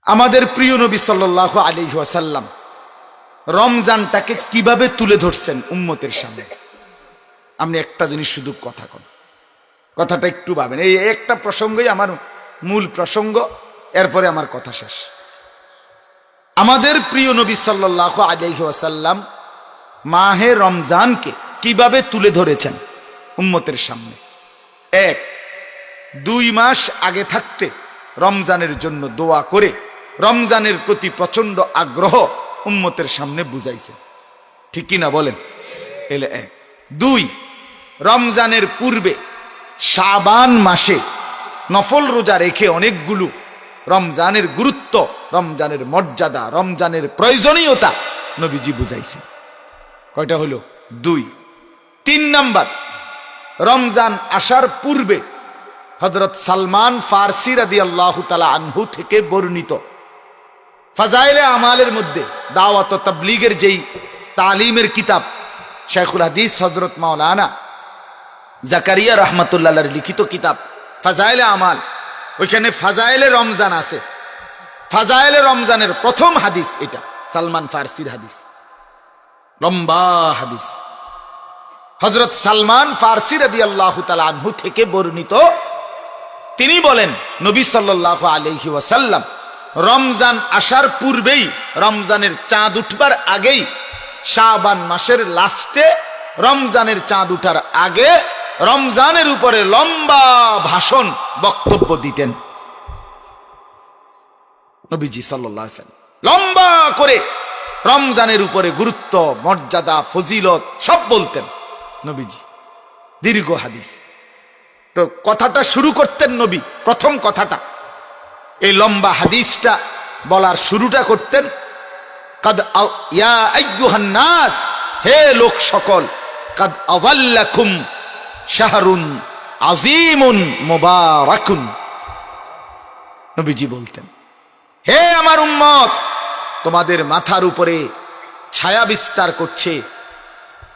আমাদের প্রিয় নবী সাল্লাল্লাহু আলাইহি ওয়াসাল্লাম রমজানটাকে কিভাবে তুলে ধরছেন উম্মতের সামনে। আপনি একটা জিনিস শুধু কথাটা একটু ভাবেন। এই একটা প্রসঙ্গই আমার মূল প্রসঙ্গ, এরপরে আমার কথা শেষ। আমাদের প্রিয় নবী সাল্লাল্লাহু আলাইহি ওয়াসাল্লাম মাহে রমজানকে কিভাবে তুলে ধরেছেন উম্মতের সামনে। 2 মাস আগে থাকতে রমজানের জন্য দোয়া করে রমজানের প্রতি প্রচন্ড আগ্রহ উম্মতের সামনে বুঝাইছে, ঠিক কিনা বলেন? এলে 2 রমজানের পূর্বে শাবান মাসে নফল রোজা রেখে অনেকগুলো রমজানের গুরুত্ব, রমজানের মর্যাদা, রমজানের প্রয়োজনীয়তা নবীজি বুঝাইছে। কয়টা হলো? 2। 3 নাম্বার, রমজান আসার পূর্বে হযরত সালমান ফারসি রাদিয়াল্লাহু তাআলা আনহু থেকে বর্ণিত ফাজাইলে আমালের মধ্যে দাওয়াত ও তাবলীগের যেই তালিমের কিতাব, শাইখুল হাদিস হযরত মাওলানা জাকারিয়া রাহমাতুল্লাহ আলাইহির লিখিত কিতাব ফাজাইলে আমাল, ওইখানে ফাজাইলে রমজান আছে। ফাজাইলে রমজানের প্রথম হাদিস এটা সালমান ফারসির হাদিস, লম্বা হাদিস। হযরত সালমান ফারসি রাদিয়াল্লাহু তাআলা আনহু থেকে বর্ণিত, তিনি বলেন নবী সাল্লাল্লাহু আলাইহি ওয়াসাল্লাম রমজান আসার পূর্বেই, রমজানের চাঁদ উঠবার আগেই, শাবান মাসের লাস্টে রমজানের চাঁদ উঠার আগে রমজানের উপরে লম্বা ভাষণ, বক্তব্য দিতেন নবীজি সাল্লাল্লাহু আলাইহি ওয়াসাল্লাম। লম্বা করে রমজানের উপরে গুরুত্ব, মর্যাদা, ফজিলত সব বলতেন নবীজি, দীর্ঘ হাদিস। তো কথাটা শুরু করতেন নবী, প্রথম কথাটা এই লম্বা হাদিসটা বলার শুরুটা করতেন কাদ ইয়া আইয়ুহান নাস, হে লোক সকল, কাদ আযাল্লাকুম শাহরুন আযীমুন মুবারাকুন। নবীজি বলতেন, হে আমার উম্মত, তোমাদের মাথার উপরে ছায়া বিস্তার করছে,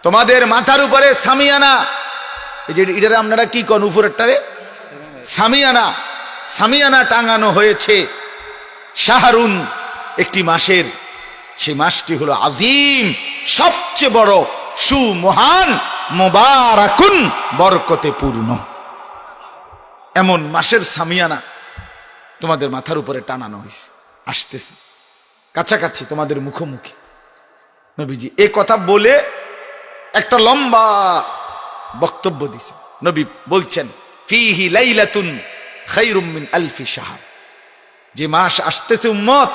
তোমাদের মাথার উপরে সামিয়ানা, এই যে এটারে আপনারা কি কোন উপরেরটারে সামিয়ানা, সামিয়ানা টাঙানো হয়েছে শাহরুন, একটি মাসের, সেই মাসটি হলো আজিম, সবচেয়ে বড়, সুমহান, মুবারাকুন, বরকতে পূর্ণ। এমন মাসের সামিয়ানা তোমাদের মাথার উপরে টানানো হয়েছে, আসতেছে কাছাকাছি, তোমাদের মুখোমুখি। নবীজি এই কথা বলে একটা লম্বা বক্তব্য দিছে। নবী বলছেন, ফিহি লাইলাতুন খায়রুম মিন আলফি শাহর, যে মাস আসতেছে উম্মত,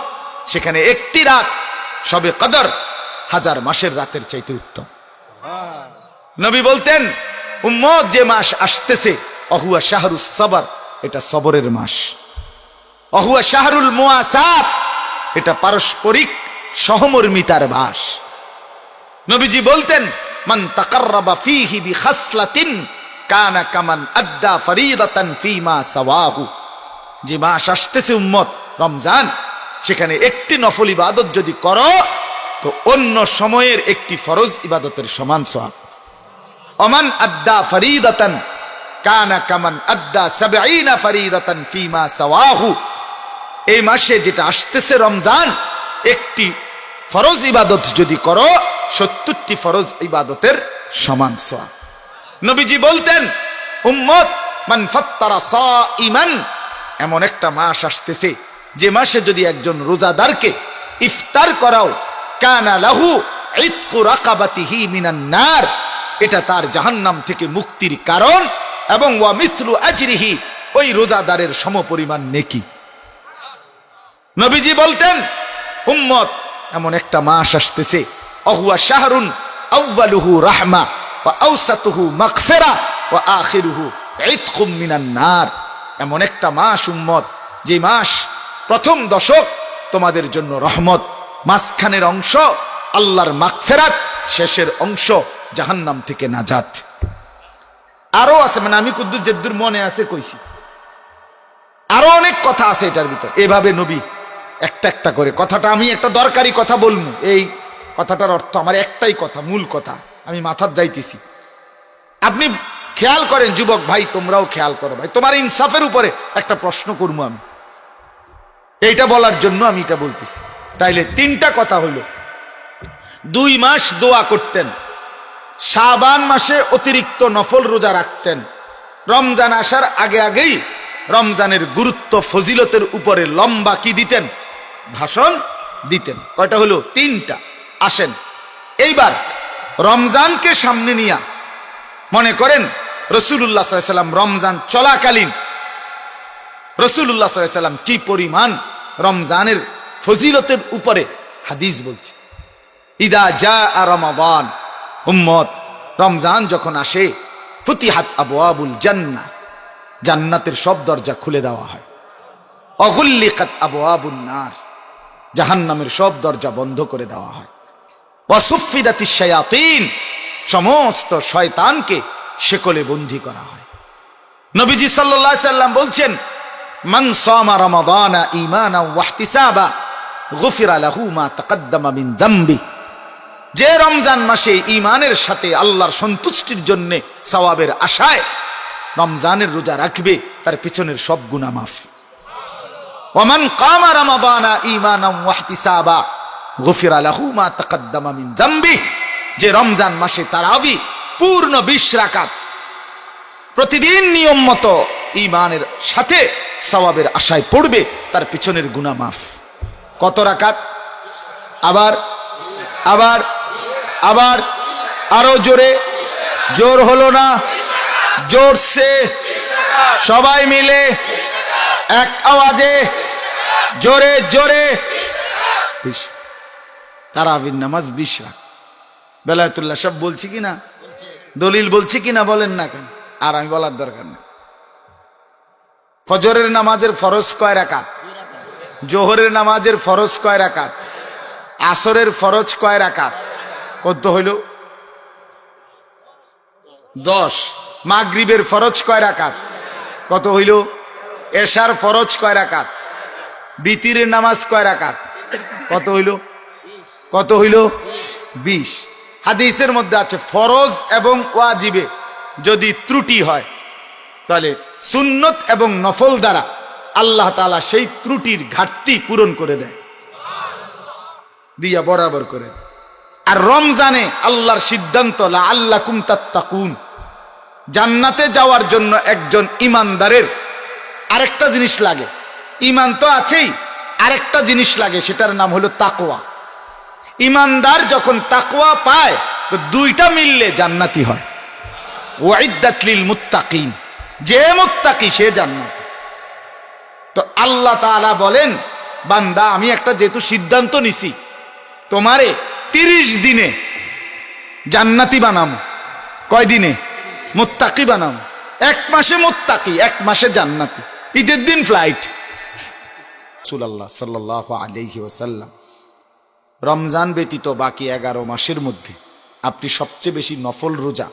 সেখানে একটি রাত শবে কদর 1000 মাসের রাতের চাইতে উত্তম। নবী বলতেন, উম্মত, যে মাস আসতেছে, অহুয়া শাহরুস সবর, এটা সবরের মাস। অহুয়া শাহরুল মুআসাত, এটা পারস্পরিক সহমর্মিতার মাস। নবীজি বলতেন, মান তাকাররাবা ফীহি বিখাসলাতিন কানা কামান আদ্দা ফরিদাতান ফীমা সাওয়াহু, যে মাস আসতেছে উম্মত রমজান, সেখানে একটি নফল ইবাদত যদি করো তো অন্য সময়ের একটি ফরজ ইবাদতের সমান সওয়াব। ওমান আদ্দা ফরিদাতান কানা কামান আদ্দা 70 ফরিদাতান ফীমা সাওয়াহু, এই মাসে যেটা আসতেছে রমজান, একটি ফরজ ইবাদত যদি করো 70টি ফরজ ইবাদতের সমান সওয়াব। নবীজি বলতেন, উম্মত, মান ফাত্তারা সাইমান, এমন একটা মাস আসতেছে যে মাসে যদি একজন রোজাদারকে ইফতার করাও, কানা লাহু ইতকু রাকাবাতিহি মিনান নার, এটা তার জাহান্নাম থেকে মুক্তির কারণ, এবং ওয়া মিসলু আজরিহি, ওই রোজাদারের সমপরিমাণ নেকি। নবীজি বলতেন, উম্মত, এমন একটা মাস আসতেছে, অহুয়া শাহরুন আউয়ালুহু রাহমা ওয়া আওসাতুহু মাগফিরা ওয়া আখিরুহু ইতকুম মিনান নার, এমন একটা মাস উম্মত, যে মাস প্রথম দশক তোমাদের জন্য রহমত, মাঝখানের অংশ আল্লাহর মাগফিরাত, শেষের অংশ জাহান্নাম থেকে নাজাত। আরো আছে, মানে আমি কুদ্দুর জেদ্দুর মনে আছে কইছি, আরো অনেক কথা আছে এটার ভিতর। এভাবে নবী একটা একটা করে কথাটা, আমি একটা দরকারি কথা বলবো, এই কথাটার অর্থ আমার একটাই কথা, মূল কথা, আমি মাথার যাইতেছি। আপনি খেয়াল করেন, যুবক ভাই, তোমরাও খেয়াল করো ভাই, তোমার ইনসাফের উপরে একটা প্রশ্ন করবো আমি। এইটা বলার জন্য আমি এটা বলতেছি। তাইলে তিনটা কথা হলো, 2 মাস দোয়া করতেন, শাবান মাসে অতিরিক্ত নফল রোজা রাখতেন, রমজান আসার আগে আগেই রমজানের গুরুত্ব ফজিলতের উপরে লম্বা কি দিতেন, ভাষণ দিতেন। কয়টা হলো? 3টা। আসেন এইবার রমজানকে সামনে নিয়া মনে করেন রাসূলুল্লাহ সাল্লাল্লাহু আলাইহি ওয়াসাল্লাম রমজান চলাকালীন রাসূলুল্লাহ সাল্লাল্লাহু আলাইহি ওয়াসাল্লাম কি পরিমাণ রমজানের ফজিলতের উপরে হাদিস বলছে। ইদা জাআ রমাদান, উম্মত রমজান যখন আসে, ফুতিহাত আবওয়াবুল জান্নাহ, জান্নাতের সব দরজা খুলে দেওয়া হয়। অগুল্লিকাত আবওয়াবুন নার, জাহান্নামের সব দরজা বন্ধ করে দেওয়া হয়। ওয়াসুফিদাতিশ শায়াতিন, সমস্ত শয়তানকে শেকলে বন্দী করা হয়। নবীজি সাল্লাল্লাহু আলাইহি সাল্লাম বলছেন, মান সামা রমাদানা ঈমানান ওয়া ইহতিসাবা গুফিরা লাহু মা তাকদ্দামা মিন যামবি। যে রমজান মাসে ঈমানের সাথে আল্লাহর সন্তুষ্টির জন্য সওয়াবের আশায় রমজানের রোজা রাখবে, তার পিছনের সব গুনাহ মাফ। ওয়া মান কামা রমাদানা ঈমানান ওয়া ইহতিসাবা গুফিরা লাহু মা তাকদ্দামা মিন যামবি। যে রমজান মাসে তারাবি পূর্ণ 20 রাকাত প্রতিদিন নিয়ম মতো ঈমানের সাথে সওয়াবের আশায় পড়বে, তার পিছনের গুনাহ মাফ। কত রাকাত? আবার আবার আবার আরো জোরে, জোর হলো না, জোরসে সবাই মিলে এক আওয়াজে জোরে জোরে। তারাবির নামাজ 20 রাকাত। বেলায়েতুল্লাহ সব বলছি কিনা, দলিল বলছি কিনা বলেন না কেন, আর আমি বলার দরকার নেই। ফজরের নামাজের ফরজ কয় রাকাত? জোহরের নামাজের ফরজ কয় রাকাত? আসরের ফরজ কয় রাকাত? কত হইল? 10। মাগরিবের ফরজ কয় রাকাত? কত হইল? এশার ফরজ কয় রাকাত? বিতিরের নামাজ কয় রাকাত? কত হইল? কত হইল? 20। হাদিসের মধ্যে আছে ফরজ এবং ওয়াজিবে যদি ত্রুটি হয়, তাহলে সুন্নত এবং নফল দ্বারা আল্লাহ তাআলা সেই ত্রুটির ঘাটতি পূরণ করে দেয়, দিয়া বরাবর করে। আর রমজানে আল্লাহর সিদ্ধান্ত, লাআল্লাকুম তাত্তাকুন, জান্নাতে যাওয়ার জন্য একজন ইমানদারের আরেকটা জিনিস লাগে। ইমান তো আছেই, আরেকটা জিনিস লাগে, সেটার নাম হলো তাকওয়া। ইমানদার যখন তাকওয়া পায়, তো 2টা মিললে জান্নাতি হয়। ওয়াইদ্দাত লিল মুত্তাকিন, যে মুত্তাকি সে জান্নাতি। তো আল্লাহ তাআলা বলেন, বান্দা আমি একটা যেহেতু সিদ্ধান্ত নিছি, তোমারে 30 দিনে জান্নাতি বানাবো। কয় দিনে? মুত্তাকি বানাবো। 1 মাসে মুত্তাকি, 1 মাসে জান্নাতি। ঈদের দিন ফ্লাইট। রাসূলুল্লাহ সাল্লাল্লাহু আলাইহি ওয়াসাল্লাম রমজান ব্যতীত বাকি 11 মাসের মধ্যে আপনি সবচেয়ে বেশি নফল রোজা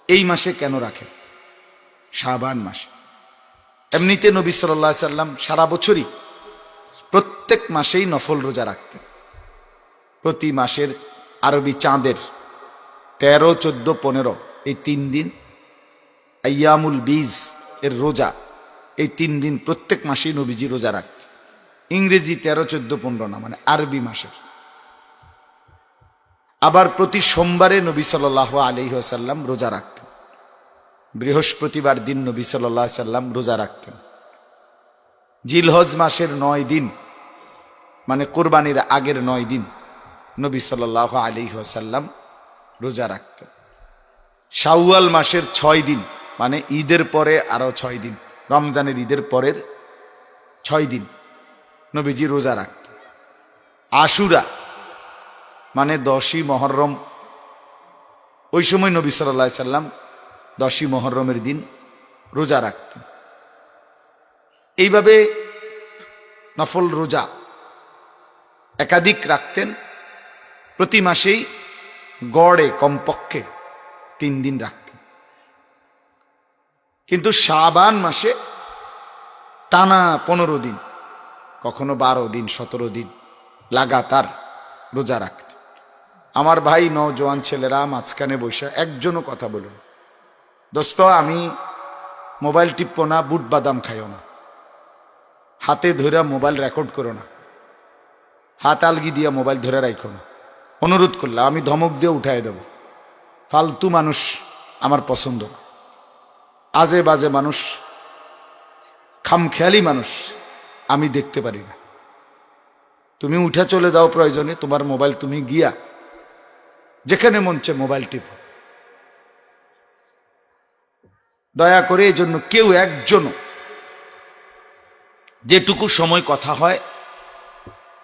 এই মাসে কেন রাখেন? শাবান মাসে। এমনিতে নবী সাল্লাল্লাহু আলাইহি সাল্লাম সারা বছরই প্রত্যেক মাসেই নফল রোজা রাখতেন। প্রতি মাসের আরবি চাঁদের 13, 14, 15 এই 3 দিন, আইয়ামুল বীজ এর রোজা, এই 3 দিন প্রত্যেক মাসেই নবীজি রোজা রাখতেন। ইংরেজি 13, 14, 15 না, মানে আরবি মাসের। আবার প্রতি সোমবারে নবী সাল্লাল্লাহু আলাইহি ওয়াসাল্লাম রোজা রাখতেন। বৃহস্পতিবার দিন নবী সাল্লাল্লাহু আলাইহি ওয়াসাল্লাম রোজা রাখতেন। জিলহজ মাসের 9 দিন, মানে কুরবানির আগের 9 দিন নবী সাল্লাল্লাহু আলাইহি ওয়াসাল্লাম রোজা রাখতেন। শাওয়াল মাসের 6 দিন, মানে ঈদের পরে আরো 6 দিন, রমজানের ঈদের পরের 6 দিন নবীজি রোজা রাখতেন। আশুরা মানে 10ই মুহররম, ওই সময় নবী সাল্লাল্লাহু আলাইহি সাল্লাম 10ই মুহররমের দিন রোজা রাখতেন। এইভাবে নফল রোজা একাধিক রাখতেন। প্রতি মাসেই গড়ে কমপক্ষে 3 দিন রাখতেন। কিন্তু শাবান মাসে টানা 15 দিন, কখনো 12 দিন, 17 দিন লাগাতার রোজা রাখতেন। আমার ভাই নওজোয়ান ছেলেরা মাঝখানে বসে একজনও কথা বলুন, দোস্ত আমি মোবাইল টিপবো না, বুট বাদাম খাইও না। হাতে ধরে মোবাইল রেকর্ড করো না, হাত আলগি দিয়া মোবাইল ধরে রাখো না। অনুরোধ করলাম, আমি ধমক দিয়ে উঠাই দেব। ফালতু মানুষ আমার পছন্দ না, আজে বাজে মানুষ, খামখেয়ালি মানুষ আমি দেখতে পারি না। তুমি উঠে চলে যাও, প্রয়োজনে তোমার মোবাইল তুমি গিয়া যেখানে মন চায় মোবাইল টিপো। দয়া করে এই জন্য কেউ একজন যেটুকু সময় কথা হয়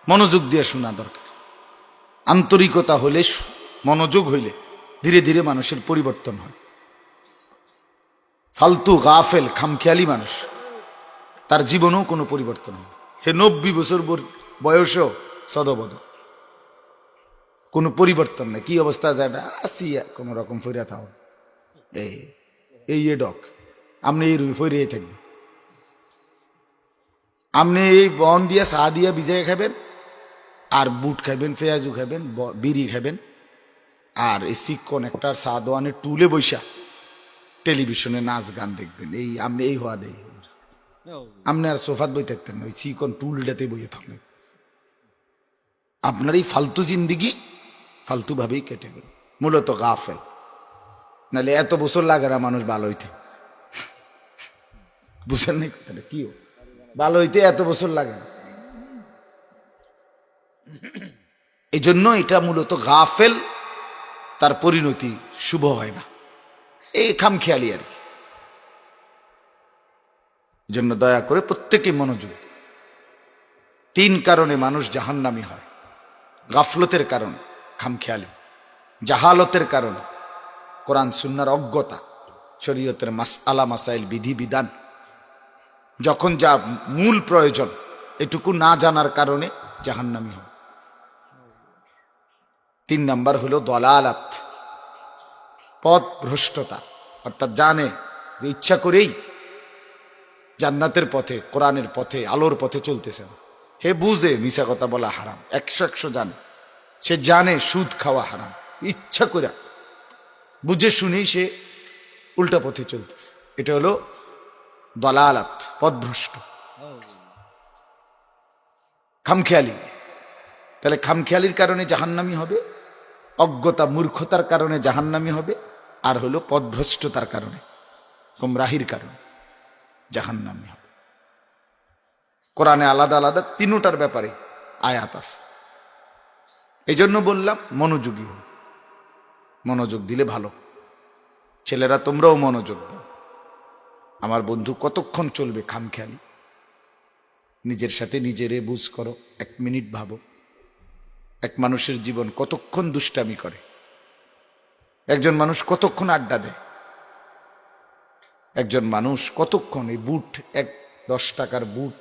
মনোযোগ দিয়ে শোনা দরকার। আন্তরিকতা হলে, মনোযোগ হইলে ধীরে ধীরে মানুষের পরিবর্তন হয়। ফালতু গাফেল খামখেয়ালি মানুষ, তার জীবনেও কোনো পরিবর্তন হয়। হে 90 বছর বয়সেও সদবদ, কোনো পরিবর্তন নেই। কি অবস্থা যায় না, আসি কোন রকম ফিরে থাও, এই ডক আপনি এই ফিরিয়ে থাকবেন। আপনি এই বন দিয়া চা দিয়া ভিজাই খাবেন, আর বুট খাবেন, পেঁয়াজু খাবেন, বিড়ি খাবেন, আর এই শিক্ষণ একটা চা দোয়ানের টুলে বৈশা টেলিভিশনে নাচ গান দেখবেন। এই আপনি এই হওয়া দেয়, আপনি আর সোফাত বই থাকতেন না, ওই চিকন টুলটাতে বইয়ে থাকলেন। আপনার এই ফালতু জিন্দিগি ফালতু ভাবেই কেটে গেল, মূলত গাফেল। নাহলে এত বছর লাগে না মানুষ ভালো হইতে, বুঝেন নাই কথাটা? কি ভালো হইতে এত বছর লাগে না। এই জন্য এটা মূলত গাফেল, তার পরিণতি শুভ হয় না, এই খামখেয়ালি আর কি। জন্য দয়া করে প্রত্যেকে মনোযোগ। 3 কারণে মানুষ জাহান্নামী হয়: গাফলতের কারণে, খামখেয়ালি; জাহালতের কারণে, কোরআন সুন্নাহর অজ্ঞতা, শরীয়তের মাসআলা মাসাইল বিধি বিধান যখন যা মূল প্রয়োজন এটুকু না জানার কারণে জাহান্নামী হয়। 3 নাম্বার হলো দলালাত, পথ ভ্রষ্টতা, অর্থাৎ জানে যে ইচ্ছা করেই জান্নাতের পথে, কোরআনের পথে, আলোর পথে চলতেছে না। হে বুঝে মিশা কথা বলা হারাম, 100 জানে, সে জানে সুদ খাওয়া হারাম, ইচ্ছা করে বুঝে শুনেই সে উল্টা পথে চলতেছে। এটা হলো দলালাত, পথভ্রষ্ট, খামখেয়ালি। তাহলে খামখেয়ালির কারণে জাহান্নামী হবে, অজ্ঞতা মূর্খতার কারণে জাহান্নামী হবে, আর হলো পথভ্রষ্টতার কারণে, গোমরাহির কারণে জাহান্নামী হবে। কোরআনে আলাদা আলাদা 3টার ব্যাপারে আয়াত আছে। এই জন্য বললাম মনোযোগী হও, মনোযোগ দিলে ভালো। ছেলেরা তোমরাও মনোযোগ দাও। আমার বন্ধু কতক্ষণ চলবে খামখেয়ালি? নিজের সাথে নিজেরে বুঝ করো, 1 মিনিট ভাবো। এক মানুষের জীবন কতক্ষণ দুষ্টামি করে, একজন মানুষ কতক্ষণ আড্ডা দেয়, একজন মানুষ কতক্ষণ এই বুট, 10 টাকার বুট,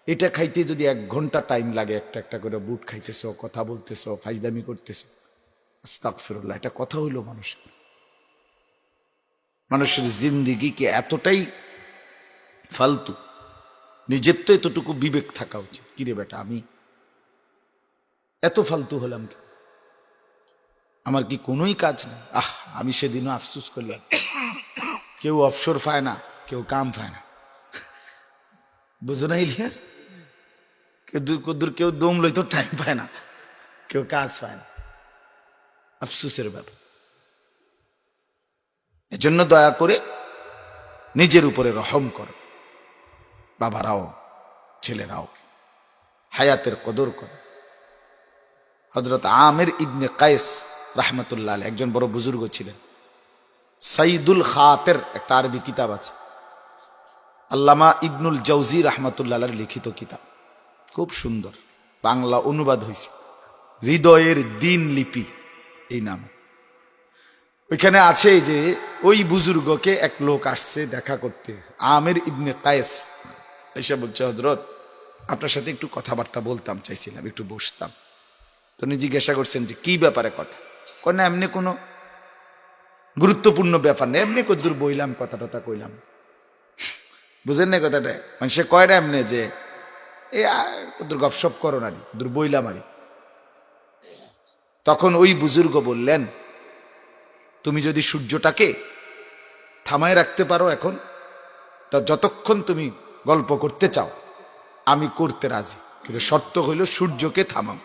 এটা খাইতে যদি 1 ঘন্টা টাইম লাগে, একটা একটা করে বুট খাইতেছো, কথা বলতেছো, ফাইজদামি করতেছো, আস্তাগফিরুল্লাহ, এটা কথা হইল? মানুষের জিন্দিগি কি এতটাই ফালতু? নিজের তো এতটুকু বিবেক থাকা উচিত। কিরে বেটা, আমি এত ফালতু হলাম কি? আমার কি কোনোই কাজ নেই? আমি সেদিনও আফসোস করলাম, কেউ অবসর পায় না, কেউ কাম পায় না। বুঝো না ইলিয়াস? কেউ দম লইতো টাইম পায় না, কেউ কাজ পায় না। আফসোসের ব্যাপার। এজন্য দয়া করে নিজের উপরে রহম করো, বাবারাও ছেলেরাও, হায়াতের কদর করো। হযরত আমির ইবনে কায়েস রাহমাতুল্লাহ আলাইহি একজন বড় বুজুর্গ ছিলেন। সাইদুল খাতের একটা আরবি কিতাব আছে, আল্লামা ইবনুল জাওজি রাহমাতুল্লাহ আলাইহির লিখিত কিতাব, খুব সুন্দর, বাংলা অনুবাদ হয়েছে, হৃদয়ের দিন লিপি এই নামে। ওইখানে আছে যে ওই বুজুর্গকে এক লোক আসছে দেখা করতে, আমির ইবনে কায়েস এসে বলছে, হযরত আপনার সাথে একটু কথাবার্তা বলতাম চাইছিলাম, একটু বসতাম। তো উনি জিজ্ঞাসা করছেন যে কি ব্যাপারে কথা? না এমনি কোনো গুরুত্বপূর্ণ ব্যাপার নেই, এমনি কদ্দুর বইলাম, কথা টথা কইলাম। বুঝেন না কথাটা? মানে সে কয় না এমনি যে এ কদ্দুর গপসপ করো না, দূর বইলাম আরে। তখন ওই বুজুর্গ বললেন, তুমি যদি সূর্যটাকে থামায় রাখতে পারো এখন, তা যতক্ষণ তুমি গল্প করতে চাও আমি করতে রাজি, কিন্তু শর্ত হইল সূর্যকে থামাও,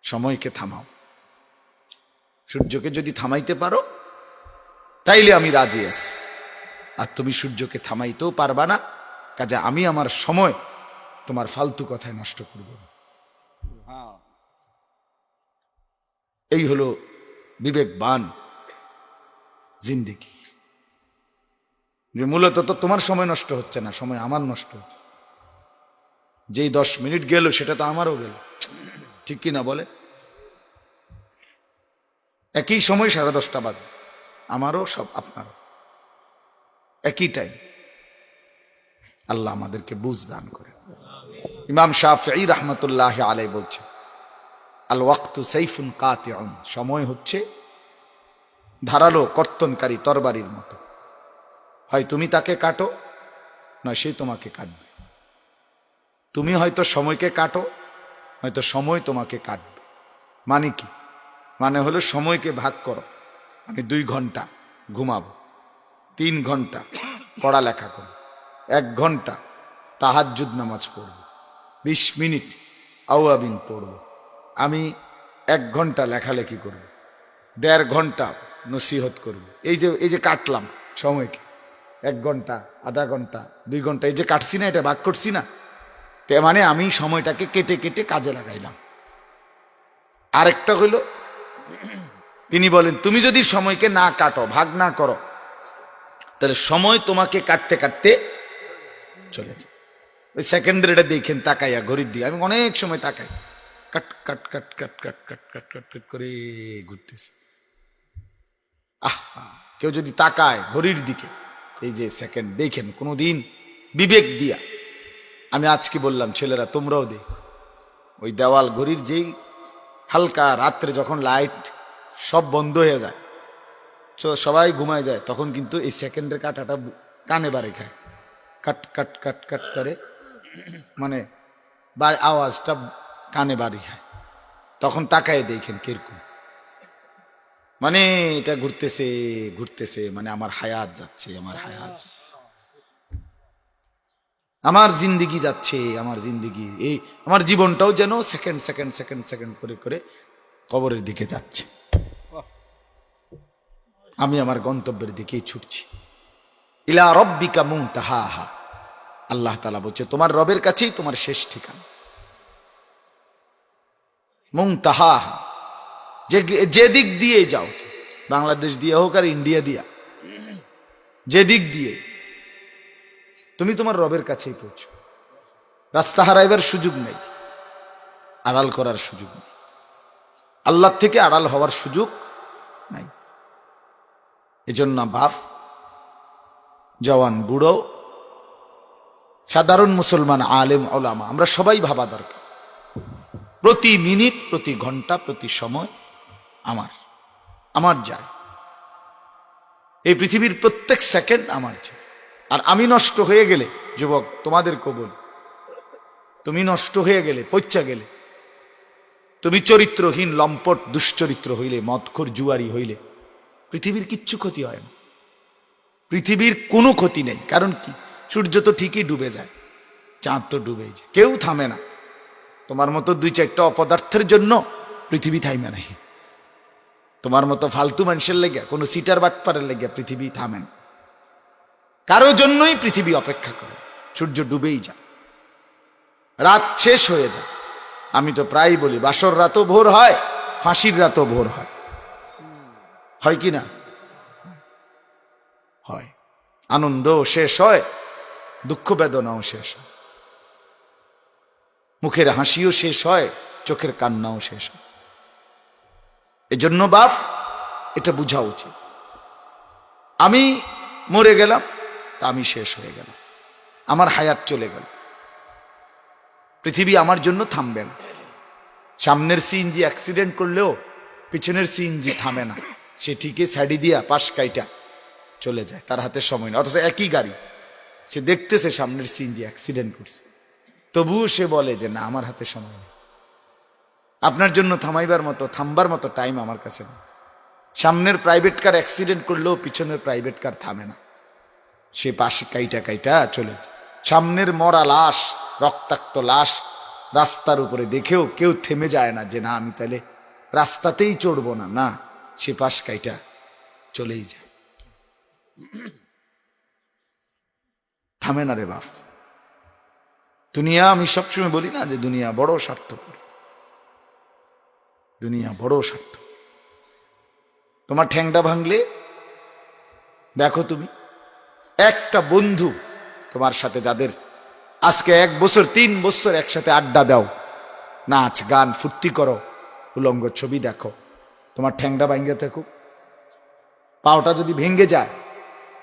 সময়কে থামাও। সূর্যকে যদি থামাইতে পারো তাইলে আমি রাজি আছি, আর তুমি সূর্যকে থামাইতেও পারবা না, কাজে আমি আমার সময় তোমার ফালতু কথায় নষ্ট করব না। এই হলো বিবেকবান জিন্দেগি, যে মূলত তো তোমার সময় নষ্ট হচ্ছে না, সময় আমার নষ্ট হচ্ছে। যেই 10 মিনিট গেল সেটা তো আমারও গেল, ঠিক কি না বলে? একই সময় 10:30 বাজে, আমারও সব আপনারও একই টাইম। আল্লাহ আমাদেরকে বুঝ দান করে। ইমাম শাফিঈ রাহমাতুল্লাহি আলাইহি বলছেন, আল ওয়াক্তু সাইফুন কাতিউন, সময় হচ্ছে ধারালো কর্তনকারী তরবারির মতো, হয় তুমি তাকে কাটো নয় সে তোমাকে কাটবে। তুমি হয়তো সময়কে কাটো, হয়তো সময় তোমাকে কাটবে। মানে কি? মানে হলো সময়কে ভাগ করো, আমি 2 ঘন্টা ঘুমাবো, 3 ঘন্টা পড়ালেখা করব, 1 ঘন্টা তাহাজ্জুদ নামাজ পড়ব, 20 মিনিট আওয়াবিন পড়ব, আমি 1 ঘন্টা লেখালেখি করব, 1.5 ঘন্টা নসিহত করব। এই যে কাটলাম সময়কে, 1 ঘন্টা, আধা ঘন্টা, 2 ঘন্টা, এই যে কাটছি না, এটা ভাগ করছি না, তে মানে আমি সময়টাকে কেটে কেটে কাজে লাগাইলাম। আরেকটা হইল, তিনি বলেন তুমি যদি সময়কে না কাটো, ভাগ না করো, তাহলে সময় তোমাকে কাটতে কাটতে চলে যায়। ওই সেকেন্ডের এটা দেখেন তাকাইয়া ঘড়ির দিকে, আমি অনেক সময় তাকাই, কাট কাট কাট কাট কাট কাট কাট কাট কাট করে ঘুরতেছে। আহা, কেউ যদি তাকায় ঘড়ির দিকে, এই যে সেকেন্ড দেখেন কোনোদিন বিবেক দিয়া। আমি আজকে বললাম ছেলেরা তোমরাও দেখো, ওই দেওয়াল ঘড়ির যেই হালকা রাত্রে যখন লাইট সব বন্ধ হয়ে যায়, সবাই ঘুমায় যায়, তখন কিন্তু এই সেকেন্ডের কাটাটা কানে বাড়ি খায়, কাট কাট কাট কাট করে, মানে আওয়াজটা কানে বাড়ি খায়। তখন তাকায় দেখেন কিরকম, মানে এটা ঘুরতেছে ঘুরতেছে, মানে আমার হায়াত যাচ্ছে, আমার হায়াত, আমার জিন্দিগি যাচ্ছে, আমার জিন্দিগি, এই আমার জীবনটাও যেন সেকেন্ড সেকেন্ড সেকেন্ড সেকেন্ড করে করে কবরের দিকে যাচ্ছে। আমি আমার গন্তব্যের দিকেই ছুটছি। ইলা রব্বিকা মুনতাহাহা, আল্লাহ তাআলা বলছে তোমার রবের কাছেই তোমার শেষ ঠিকানা। মুনতাহাহা, যে দিক দিয়ে যাও, বাংলাদেশ দিয়ে হোক আর ইন্ডিয়া দিয়া, যে দিক দিয়ে তুমি তোমার রবের কাছেই পৌঁছো। রাস্তা হারাইবার সুযোগ নেই, আড়াল করার সুযোগ নেই, আল্লাহ থেকে আড়াল হওয়ার সুযোগ নাই। এজন্য বাপ, জওয়ান, বুড়ো, সাধারণ মুসলমান, আলেম, ওলামা, আমরা সবাই ভাবা দরকার, প্রতি মিনিট, প্রতি ঘন্টা, প্রতি সময় আমার যায়। এই পৃথিবীর প্রত্যেক সেকেন্ড আমার যায়। আর আমি নষ্ট হয়ে গেলে, যুবক তোমাদেরকে বল, তুমি নষ্ট হয়ে গেলে, পচ্চা গেলে, তুমি চরিত্রহীন, লম্পট, দুশ্চরিত্র হইলে, মদখোর, জুয়ারি হইলে, পৃথিবীর কিচ্ছু ক্ষতি হয় না, পৃথিবীর কোনো ক্ষতি নেই। কারণ কি? সূর্য তো ঠিকই ডুবে যায়, চাঁদ তো ডুবেই যায়, কেউ থামে না। তোমার মতো 2-4টা অপদার্থের জন্য পৃথিবী থাইমে নাই, তোমার মতো ফালতু মানুষের লেগে, কোনো সিটার বাটপারের লেগে পৃথিবী থামে না। কারো জন্যই পৃথিবী অপেক্ষা করে, সূর্য ডুবেই যায়, রাত শেষ হয়ে যায়। আমি তো প্রায় বলি, বাসর রাতও ভোর হয়, ফাঁসির রাতও ভোর হয়, হয় কি না? হয়। আনন্দও শেষ হয়, দুঃখ বেদনাও শেষ হয়, মুখের হাসিও শেষ হয়, চোখের কান্নাও শেষ হয়। এজন্য বাপ, এটা বোঝা উচিত, আমি মরে গেলাম তা আমি শেষ হয়ে গেলাম, আমার হায়াত চলে গেল, পৃথিবী আমার জন্য থামবে না। সামনের সিএনজি অ্যাক্সিডেন্ট করলেও পিছনের সিএনজি থামে না, সে ঠিকই সাইডি দিয়া পাশ কাইটা চলে যায়, তার হাতে সময় না। অথচ একই গাড়ি, সে দেখতেছে সামনের সিএনজি অ্যাক্সিডেন্ট করছে, তবুও সে বলে যে না, আমার হাতে সময় নেই। আপনার জন্য থামাইবার মতো, থামবার মতো টাইম আমার কাছে নেই। সামনের প্রাইভেট কার অ্যাক্সিডেন্ট করলেও পিছনের প্রাইভেট কার থামে না, সে পাশে কাইটা কাইটা চলে যায়। সামনের মরা লাশ, রক্তাক্ত লাশ রাস্তার উপরে দেখেও কেউ থেমে যায় না যে না আমি তাহলে রাস্তাতেই চড়বো না, না সে পাশ কাইটা চলেই যায়। থামে না রে বাপ। দুনিয়া, আমি সবসময় বলি না যে দুনিয়া বড় স্বার্থপর, দুনিয়া বড় স্বার্থ। তোমার ঠ্যাংটা ভাঙলে দেখো তুমি একটা বন্ধু তোমার সাথে যাদের আজকে 1 বছর 3 বছর একসাথে আড্ডা দাও, নাচ গান ফুর্তি করো, উলঙ্গ ছবি দেখো, তোমার ঠ্যাংটা ভাঙ্গে থাকুক, পাওটা যদি ভেঙে যায়,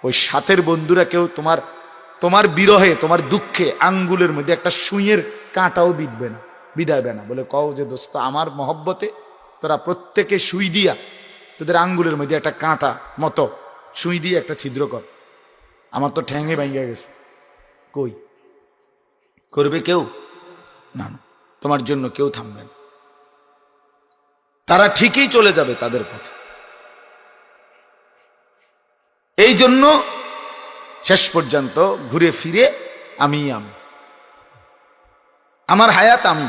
ওই সাথের বন্ধুরা কেউ তোমার তোমার বিরহে তোমার দুঃখে আঙ্গুলের মধ্যে একটা সুইয়ের কাঁটাও বিদাইবে না, বলে কও যে দোস্ত আমার মহব্বতে তোরা প্রত্যেকে সুই দিয়া তোদের আঙ্গুলের মধ্যে একটা কাঁটা মতো সুই দিয়ে একটা ছিদ্র কর, আমার তো ঠ্যাঙে ভাঙ্গা গেছে। কই করবে কেউ? না, তোমার জন্য কেউ থামবে না, তারা ঠিকই চলে যাবে তাদের পথে। এই জন্য শেষ পর্যন্ত ঘুরে ফিরে আমি, আমার হায়াত আমি,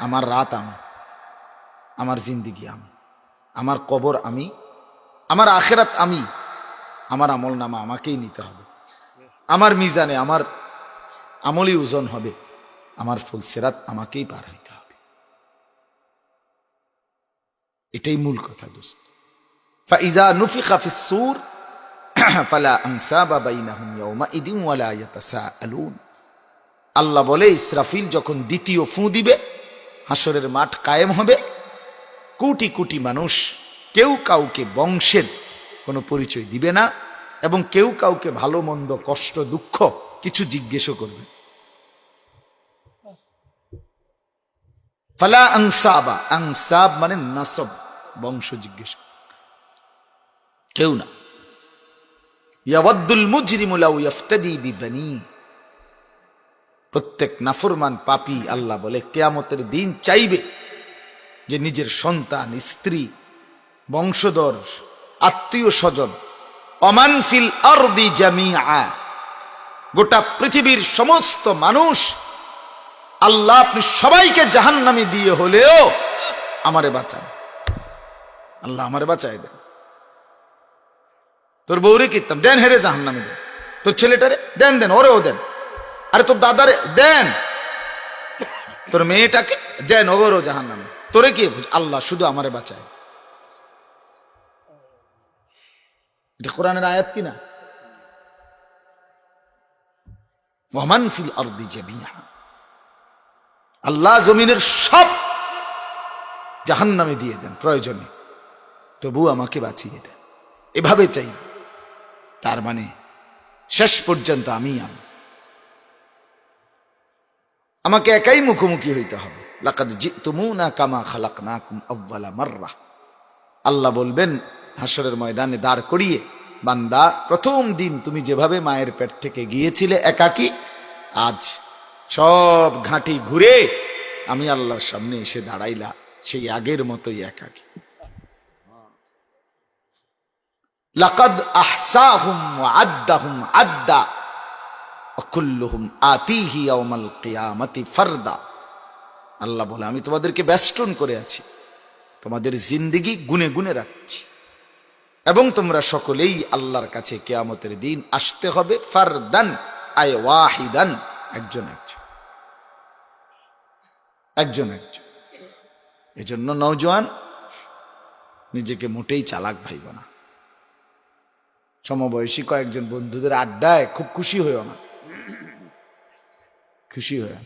আমার রাত আমি, আমার জিন্দিগি আমি, আমার কবর আমি, আমার আখেরাত আমি, আমার আমল নামা আমাকেই নিতে হবে, আমার মিজানে আমার আমলই ওজন হবে, আমার ফুলসেরাত আমাকেই পার হইতে হবে। এটাই মূল কথা দোস্ত। ফাইজা নুফিখা ফিস সূর ফালা আনসাবা বাইনাহুম ইয়াওমাইদিন ওয়ালা ইয়াতাসাআলুন। আল্লাহ বলে ইসরাফিল যখন দ্বিতীয় ফু দিবে, হাসরের মাঠ কায়েম হবে, কোটি কোটি মানুষ কেউ কাউকে বংশের কোনো পরিচয় দিবে না, এবং কেউ কাউকে ভালো মন্দ কষ্ট দুঃখ কিছু জিজ্ঞেসও করবে। ফালা আনসাবা, আনসাব মানে নাসব, বংশ জিজ্ঞেস কেউ না। ইয়াওয়াদ্দুল মুজরিমু লাউ ইফতাদি বিবানি। প্রত্যেক নাফরমান পাপী আল্লাহ বলে কিয়ামতের দিন চাইবে যে নিজের সন্তান, স্ত্রী, বংশধর, আত্মীয় স্বজন, অমান ফিল আরদি জামিআ, গোটা পৃথিবীর সমস্ত মানুষ, আল্লাহ আপনি সবাইকে জাহান্নামে দিয়ে হলেও আমারে বাঁচান, আল্লাহ আমারে বাঁচায় দেন। তোর বউরে কিতাম দেন, হেরে জাহান্নামে দেন, তোর ছেলেটারে দেন, দেন ওরেও দেন, আরে তোর দাদারে দেন, তোর মেয়েটাকে দেন, ওরও জাহান্নামে, তোরে কি আল্লাহ শুধু আমারে বাঁচায়। এটা কোরআনের আয়াত কিনা? ওয়ামান ফিল আরদি জামিআ, আল্লাহ জমিনের সব জাহান্নামে দিয়ে দেন প্রয়োজনে, তবু আমাকে বাঁচিয়ে দেন, এভাবে চাই। তার মানে শেষ পর্যন্ত আমি আমাকে একাই মুখোমুখি হইতে হবে। লাকাদ জিতুমুনা কামা খালাকনাকুম আউয়ালা মাররা। আল্লাহ বলবেন হাসরের ময়দানে দাঁড় করিয়ে, বান্দা প্রথম দিন তুমি যেভাবে মায়ের পেট থেকে গিয়েছিলে একাকী, আজ সব ঘাঁটি ঘুরে আমি আল্লাহর সামনে এসে দাঁড়াইলা সেই আগের মতোই একাকী। লাকাদ আহসাহুম ওয়া আদ্দাহুম আদ্দা ওয়া কুল্লুহুম আতিহি ইয়াওমাল কিয়ামাতি ফারদা। আল্লাহ বলে আমি তোমাদেরকে বেষ্টন করে আছি, তোমাদের জিন্দেগি গুনে গুনে রাখছি, এবং তোমরা সকলেই আল্লাহর কাছে কিয়ামতের দিন আসতে হবে ফারদান আয় ওয়াহিদান, একজন একজন, একজন একজন। এজন্য নওজোয়ান নিজেকে মোটেই চালাক ভাইব না। সমবয়সী কয়েকজন বন্ধুদের আড্ডায় খুব খুশি হইও না, খুশি হয়ে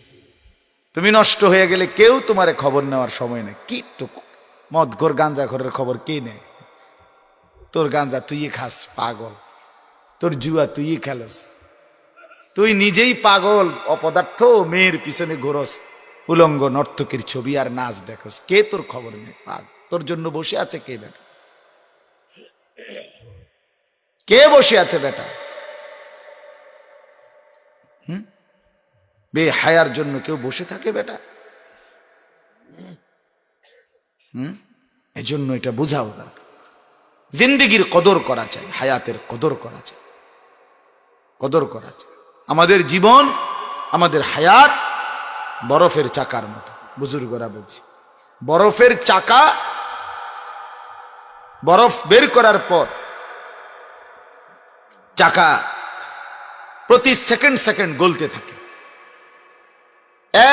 তুমি নষ্ট হয়ে গেলে কেউ তোমারে খবর নেওয়ার সময় নেই। কি তো মদঘর গাঞ্জা ঘরের খবর কে নেয়? তোর গাঞ্জা তুই খাস পাগল, তোর জুয়া তুই খেলস, তুই নিজেই পাগল অপদার্থ, মেয়ের পিছনে ঘোরস, উলঙ্গ নর্তকীর ছবি আর নাচ দেখস, কে তোর খবর নেই? পাগ তোর জন্য বসে আছে কে বেটা? কে বসে আছে বেটা? বেহায়ার জন্য কেউ বসে থাকে বেটা? এজন্য এটা বুঝাও, জিন্দেগির কদর করা চাই, হায়াতের কদর করা চাই, কদর করা চাই। আমাদের জীবন, আমাদের হায়াত বরফের চাকার মতো। বুজুর্গরা বলছে বরফের চাকা, বরফ বের করার পর চাকা প্রতি সেকেন্ড সেকেন্ড গলতে থাকে,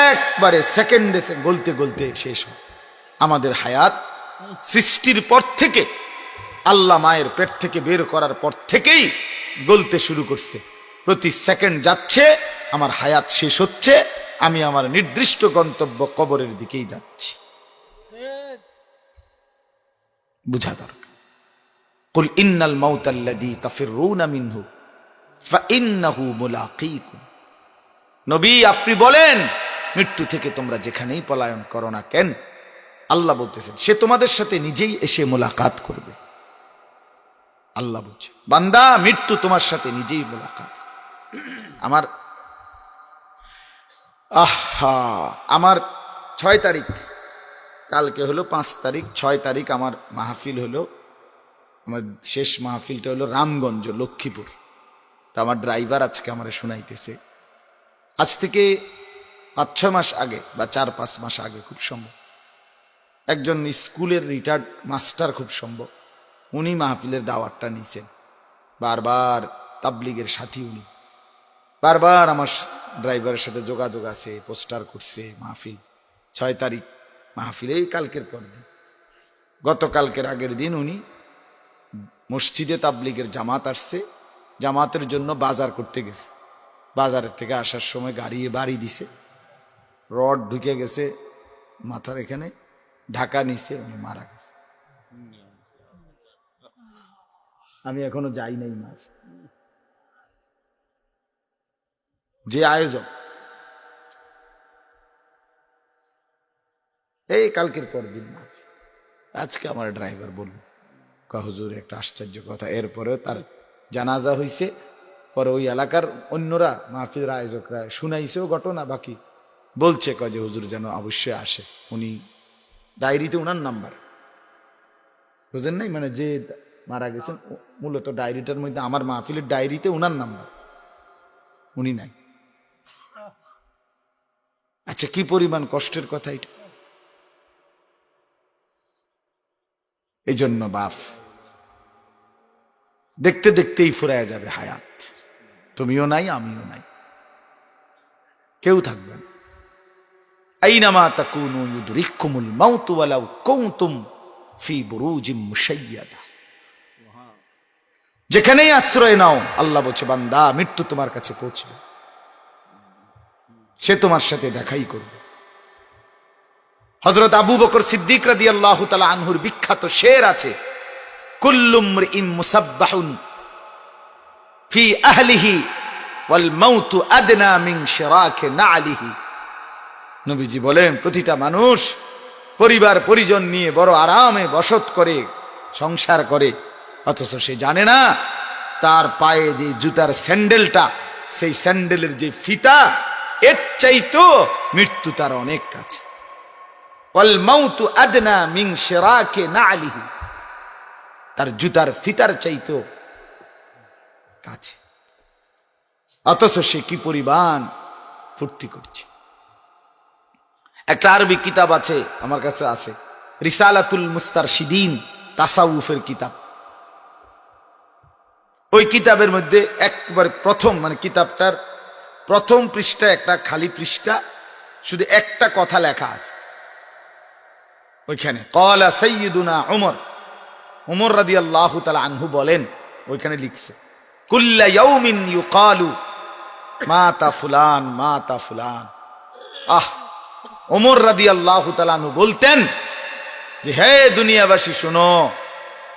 একবারে সেকেন্ডে গলতে গলতে শেষ হয়। আমাদের হায়াত সৃষ্টির পর থেকে, আল্লাহ মায়ের পেট থেকে বের করার পর থেকেই গলতে শুরু করছে। প্রতি সেকেন্ড যাচ্ছে, আমার হায়াত শেষ হচ্ছে, আমি আমার নির্দিষ্ট গন্তব্য কবরের দিকেই যাচ্ছি। বুঝা দরকার। কুল ইন্নাল মাউতাল্লাযী তাফিররুনা মিনহু ফাইন্নাহু মুলাকীকুম। নবী আপনি বলেন, মৃত্যু থেকে তোমরা যেখানেই পলায়ন করো না কেন, আল্লাহ বলতেছেন সে তোমাদের সাথে নিজেই এসে মোলাকাত করবে। আল্লাহ বলছে বান্দা, মৃত্যু তোমার সাথে নিজেই মোলাকাত করবে। আমার 6 তারিখ, কালকে হলো 5 তারিখ, 6 তারিখ আমার মাহফিল হলো। আমার শেষ মাহফিলটা হলো রামগঞ্জ, লক্ষ্মীপুর। তা আমার ড্রাইভার আজকে আমার শুনাইতেছে, আজ থেকে 5-6 মাস আগে বা 4-5 মাস আগে খুব সম্ভব একজন স্কুলের রিটায়ার্ড মাস্টার, খুব সম্ভব উনি মাহফিলের দাওয়াতটা নিয়েছেন। বারবার তাবলিগের সাথী, উনি বারবার আমার ড্রাইভারের সাথে যোগাযোগ আছে, পোস্টার করছে। মাহফিল 6 তারিখ মাহফিল, এই কালকের পর দিন, গতকালকের আগের দিন উনি মসজিদে তাবলিগের জামাত আসছে, জামাতের জন্য বাজার করতে গেছে। বাজারের থেকে আসার সময় গাড়ি বাড়ি দিছে, রড ঢুকে গেছে মাথার এখানে, ঢাকা নিছে, উনি মারা গেছে। আমি এখনো যাই নাই মার। যে আয়োজক, এই কালকের পর দিন মাহফিল। আজকে আমার ড্রাইভার বলল, হুজুর একটা আশ্চর্য কথা, এরপরেও তার জানাজা হইছে, পরে ওই এলাকার অন্যরা মাহফিলের আয়োজকরা শুনাইছেও ঘটনা, বাকি বলছে যে হুজুর যেন অবশ্যই আসে। উনি ডায়েরিতে উনার নাম্বার, বুঝেন নাই, মানে যে মারা গেছেন মূলত ডায়েরিটার মধ্যে, আমার মাহফিলের ডায়েরিতে উনার নাম্বার, উনি নাই। আচ্ছা কি পরিমাণ কষ্টের কথা এটা। এই জন্য বাপ, দেখতে দেখতেই ফুরায় যাবে হায়াত। তুমিও নাই, আমিও নাই, কেউ থাকবে না। আইনামা তাকুনু ইউদরিকুমুল মাউতু ওয়ালাউ কুনতুম ফি বুরুজিম মুশাইয়াদা। যেখানেই আশ্রয় নাও, আল্লাহ বলছে বান্দা মৃত্যু তোমার কাছে পৌঁছবে, সে তোমার সাথে দেখাই করবে। হযরত আবু বকর সিদ্দিক রাদিয়াল্লাহু তাআলা আনহুর বিখ্যাত শের আছে, কুল্লু মরইম মুসাব্বাহুন ফি আহলিহি ওয়াল মাউতু আদনা মিন শিরাকি নালিহি। নবীজি বলেন প্রতিটা মানুষ পরিবার পরিজন নিয়ে বড় আরামে বসত করে, সংসার করে, অথচ সে জানে না তার পায়ে যে জুতার স্যান্ডেলটা, সেই স্যান্ডেলের যে ফিতা, এর চাইতো মৃত্যু তার অনেক কাছে। ওয়াল মাউতু আদনা মিন শিরাকি নালিহি, তার জুতার ফিতার চাইতো কাছে, অথচ সে কি পরিমাণ ফুর্তি করছে। একটা আরবি কিতাব আছে, আমার কাছে আছে, রিসালাতুল মুস্তারশিদিন, তাসাউফের কিতাব। ওই কিতাবের মধ্যে একবার প্রথম, মানে কিতাবটার প্রথম পৃষ্ঠা, একটা খালি পৃষ্ঠা, শুধু একটা কথা লেখা আছে ওইখানে, ক্বালা সাইয়্যিদুনা উমর রাদিয়াল্লাহু তাআলা আনহু বলেন, ওইখানে লিখছে কুল্লা ইয়াউমিন ইউকালু মাতা ফুলান মাতা ফুলান। ওমর রাদিয়াল্লাহু তাআলা আনহু বলতেন যে হে দুনিয়াবাসী শোনো,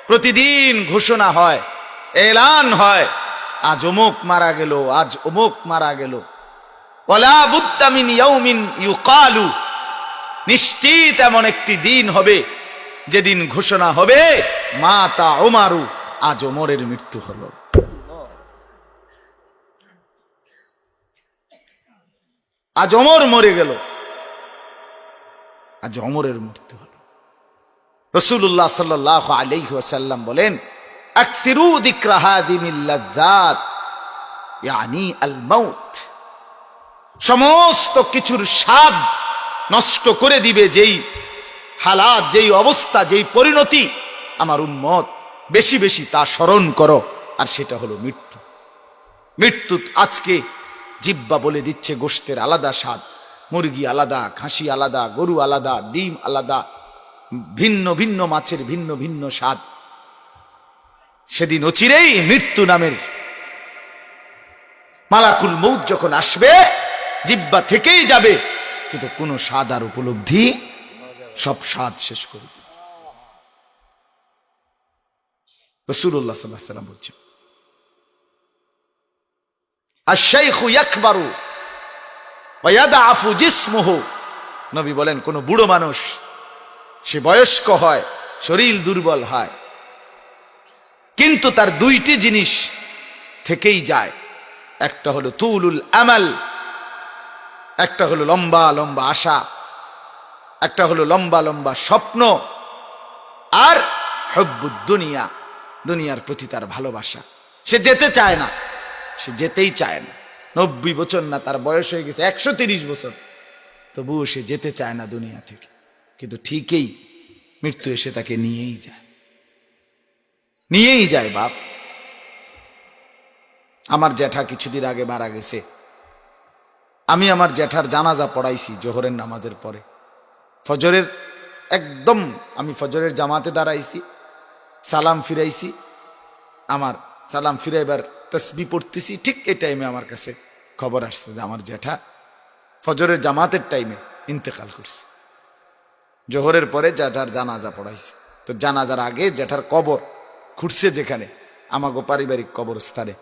প্রতিদিন ঘোষণা হয়, এলান হয়, আজ অমুক মারা গেল, আজ অমুক মারা গেল। ওয়ালা বুদ্দা মিন ইয়াউমিন ইউকালু, নিশ্চিত এমন একটি দিন হবে যেদিন ঘোষণা হবে মাতা ওমারু, আজ ওমরের মৃত্যু হলো। আজ ওমর মরে গেল, আজ ওমরের মৃত্যু হলো। রাসূলুল্লাহ সাল্লাল্লাহু আলাইহি ওয়াসাল্লাম বলেন আকসিরু যিকরা হাযিমিল লাযযাত ইয়ানি আল মাউত, সমস্ত কিছুর স্বাদ নষ্ট করে দিবে যেই হালাত, যেই অবস্থা, যেই পরিণতি। আমার উম্মত বেশি বেশি তা স্মরণ করো, আর সেটা হলো মৃত্যু। মৃত্যু আজকে জিহ্বা বলে দিচ্ছে গোশতের আলাদা স্বাদ, মুরগি আলাদা, খাসি আলাদা, গরু আলাদা, ডিম আলাদা, ভিন্ন ভিন্ন মাছের ভিন্ন ভিন্ন স্বাদ। সেদিন অচিরেই মৃত্যু নামের মালাকুল মউত যখন আসবে, জিহ্বা থেকেই যাবে, কিন্তু কোনো স্বাদ আর উপলব্ধি, সব স্বাদ শেষ করে দিবে। রাসূলুল্লাহ সাল্লাল্লাহু আলাইহি ওয়াসাল্লাম বলছেন, আশ-শাইখু ইয়াকবারু ওয়া ইয়াদআফু জিসমুহু। নবী বলেন, কোন বুড়ো মানুষ সে বয়স্ক হয়, শরীর দুর্বল হয়, কিন্তু তার দুইটি জিনিস থেকেই যায়। একটা হলো তুলুল আমাল, একটা হলো লম্বা লম্বা আশা, একটা হলো লম্বা লম্বা স্বপ্ন, আর হুব্বুদ দুনিয়া, দুনিয়ার প্রতি তার ভালোবাসা। সে যেতে চায় না, সে যেতেই চায় না। 90 বছর না, তার বয়স হয়ে গেছে 130 বছর, তবুও সে যেতে চায় না দুনিয়া থেকে। কিন্তু ঠিকই মৃত্যু এসে তাকে নিয়েই যায়, নিয়েই যায়। বাপ, আমার জ্যাঠা কিছুদিন আগে মারা গেছে। আমি আমার জ্যাঠার জানাজা পড়াইছি জোহরের নামাজের পরে। ফজরের একদম আমি ফজরের জামাতে দাঁড়াইছি, সালাম ফিরাইছি, আমার সালাম ফিরাইবার তসবিহ পড়তেছি, ঠিক এই টাইমে আমার কাছে খবর আসছে যে আমার জ্যাঠা ফজরের জামাতের টাইমে ইন্তেকাল করছে। জোহরের পরে জ্যাঠার জানাজা পড়াইছে। তো জানাজার আগে জ্যাঠার কবর খুঁড়ছে, যেখানে আমাগো পারিবারিক কবরস্থানে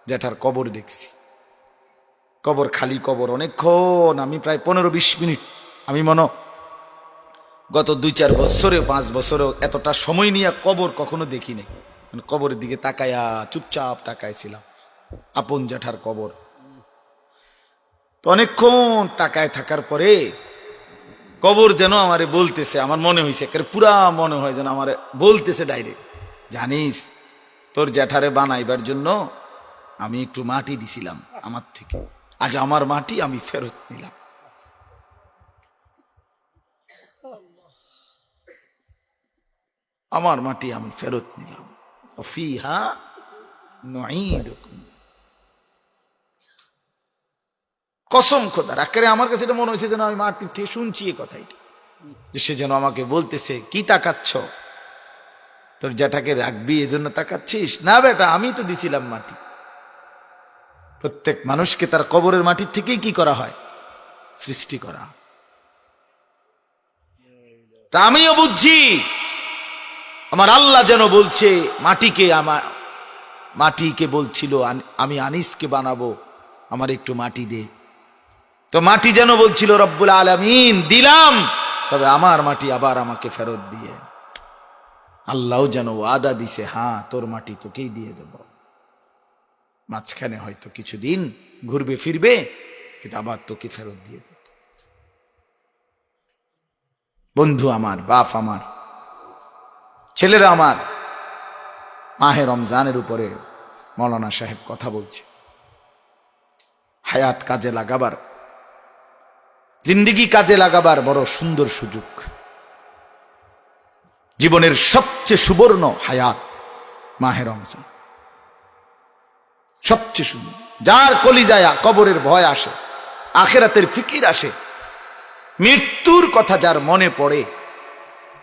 জ্যাঠার কবর দেখছি। কবর খালি, কবর অনেকক্ষণ, আমি প্রায় 15-20 মিনিট, আমি মনে গত 2-4 বছরে 5 বছরেও এতটা সময় নিয়ে কবর কখনো দেখি নাই। কবরের দিকে তাকায়া চুপচাপ তাকাইছিলাম, আপন জ্যাঠার কবর। তো অনেকক্ষণ তাকায় থাকার পরে কবর যেন আমারে বলতেছে, আমার মনে হয়েছে, পুরা মনে হয় যেন আমারে বলতেছে ডাইরেক্ট, জানিস তোর জ্যাঠারে বানাইবার জন্য আমি একটু মাটি দিছিলাম আমার থেকে, আজ আমার মাটি আমি ফেরত নিলাম। আমার মাটি আমি ফেরত নিলাম। ফিহা নুঈদুকুম। কসম খোদার, আকারে আমার কাছে এটা মনে হয়েছে যেন আমি মাটির থেকে শুনছি এই কথাই, যে সে যেন আমাকে বলতেছে, কি তাকাচ্ছ, তোর জ্যাঠাকে রাখবি এজন্য তাকাচ্ছিস? না বেটা, আমি তো দিছিলাম মাটি। প্রত্যেক মানুষকে তার কবরের মাটির থেকেই কি করা হয়? সৃষ্টি করা। তা আমিও বুঝছি আমার আল্লাহ যেন বলছে মাটিকে, মাটিকে বলছিল আমি আনিসকে বানাবো, আমার একটু মাটি দে। তো মাটি যেন বলছিল রব্বুল আলামিন দিলাম, তবে আমার মাটি আবার আমাকে ফেরত দিয়ে। আল্লাহও যেন ওয়াদা দিছে, হ্যাঁ তোর মাটি তোকেই দিয়ে দেব। মাঝখানে হয়তো কিছুদিন ঘুরবে ফিরবে, কিন্তু আবার তোকে ফেরত দিয়ে দেব। বন্ধু আমার, বাপ আমার, ছেলেরা আমার, মাহে রমজানের উপরে মৌলানা সাহেব কথা বলছে। হায়াত কাজে লাগাবার, জিন্দেগি কাজে লাগাবার বড় সুন্দর সুযোগ। জীবনের সবচেয়ে সুবর্ণ হায়াত মাহে রমজান, সবচেয়ে সুন্দর। যার কলিজায় কবরের ভয় আসে, আখিরাতের ফিকির আসে, মৃত্যুর কথা যার মনে পড়ে,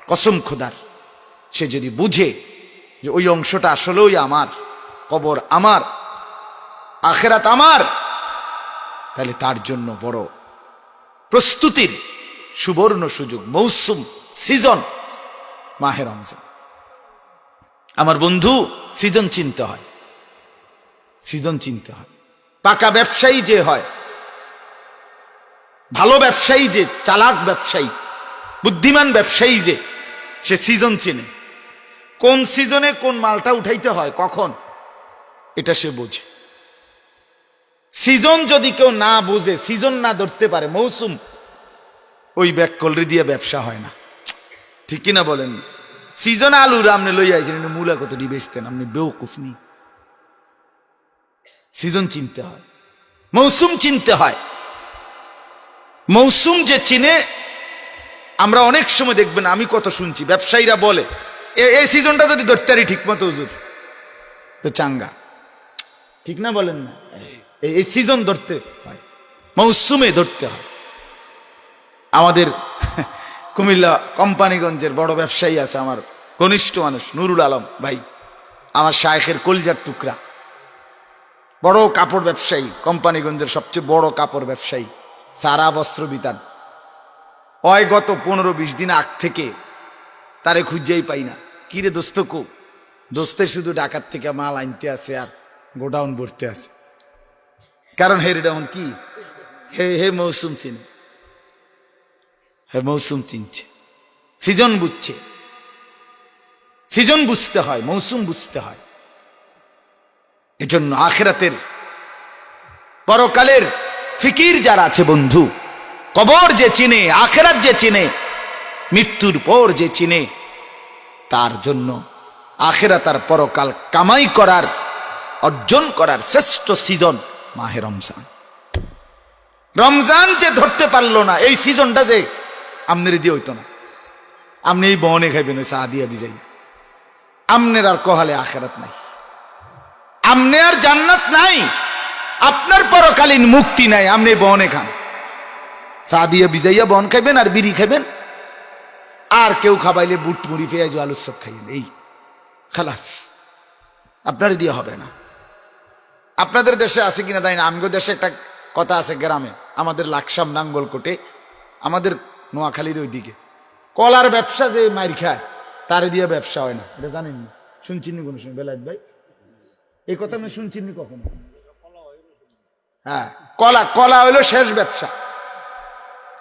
কসম খোদার, সে যদি বুঝে যে ওই অংশটা আসলেই আমার, কবর আমার, আখিরাত আমার, তাহলে তার জন্য বড় প্রস্তুতির সুবর্ণ সুযোগ, মৌসুম, সিজন মাহে রমজান। আমার বন্ধু, সিজন চিনতে হয়, সিজন চিনতে হয়। পাকা ব্যবসায়ী যে হয়, ভালো ব্যবসায়ী যে, চালাক ব্যবসায়ী, বুদ্ধিমান ব্যবসায়ী যে, সে সিজন চিনে। কোন সিজনে কোন মালটা উঠাইতে হয়, কখন, এটা সে বোঝে। সিজন যদি কেউ না বোঝে, সিজন না ধরতে পারে, মৌসুম, ওই ব্যাককলরি দিয়ে ব্যবসা হয় না। ঠিক কিনা বলেন? সিজন আলুর আপনি লই আইছেন, মূলা কত বেচতেন, আপনি বেউকুফ নি। সিজন চিনতে হয়, মৌসুম চিনতে হয়। মৌসুম যে চিনে, আমরা অনেক সময় দেখবেন, আমি কত শুনছি ব্যবসায়ীরা বলে এই সিজনটা যদি ধরতে পারি ঠিক মতো হুজুর তো চাঙ্গা, ঠিক না বলেন না? এই সিজন ধরতে হয়, মৌসুমে ধরতে হয়। আমাদের কুমিল্লা কোম্পানিগঞ্জের বড় ব্যবসায়ী আছে, আমার ঘনিষ্ঠ মানুষ, নুরুল আলম ভাই, আমার শায়েখের কলজার টুকরা, বড় কাপড় ব্যবসায়ী, কোম্পানিগঞ্জের সবচেয়ে বড় কাপড় ব্যবসায়ী, সারা বস্ত্র বিতান। হয় গত 15-20 দিন আগ থেকে তারে খুঁজেই পাই না। কিরে দোস্ত কো? দোস্তে শুধু ঢাকার থেকে মাল আনতে আছে আর গোডাউন ভরতে আছে। কারণ হে ডাউন কি, হে মৌসুম চিনে, হে মৌসুম চিনছে, সিজন বুঝছে। সিজন বুঝতে হয়, মৌসুম বুঝতে হয়। এজন্য আখিরাতের পরকালের ফিকির যারা আছে বন্ধু, কবর যে চিনে, আখিরাত যে চিনে, মৃত্যুর পর যে চিনে, তার জন্য আখিরাত আর পরকাল কামাই করার, অর্জন করার শ্রেষ্ঠ সিজন মাহে রমজান। রমজান যে ধরতে পারলো না, এই সিজনটা যে আমনের দিয়ে হইতো না। আপনি এই বনে খাইবেন ওই চা দিয়া বিজাই, আমনের আর কহালে আখিরাত নাই, আমনে আর জান্নাত নাই, আপনার পরকালীন মুক্তি নাই। আপনি বনে খান, চা দিয়ে বিজাইয়া বন খাইবেন আর বিড়ি খাইবেন, আর কেউ খাবাইলে বুট মুড়ি পেঁয়াজ আলুর সব খাইবেন, এই খালাস। আপনার দিয়ে হবে না। আপনাদের দেশে আছে কিনা তাই না, আমগো দেশে একটা কথা আছে গ্রামে, আমাদের লাকসাম নাঙ্গলকোটে, আমাদের নোয়াখালীর ওইদিকে কলার ব্যবসা যে মাইর খায় তার দিয়ে ব্যবসা হয় না, এটা জানেন না? শুনছিনি কোনো সময় বেলায়েত ভাই এই কথা? আমি শুনছিনি কখনো? হ্যাঁ, কলা হইলো শেষ ব্যবসা।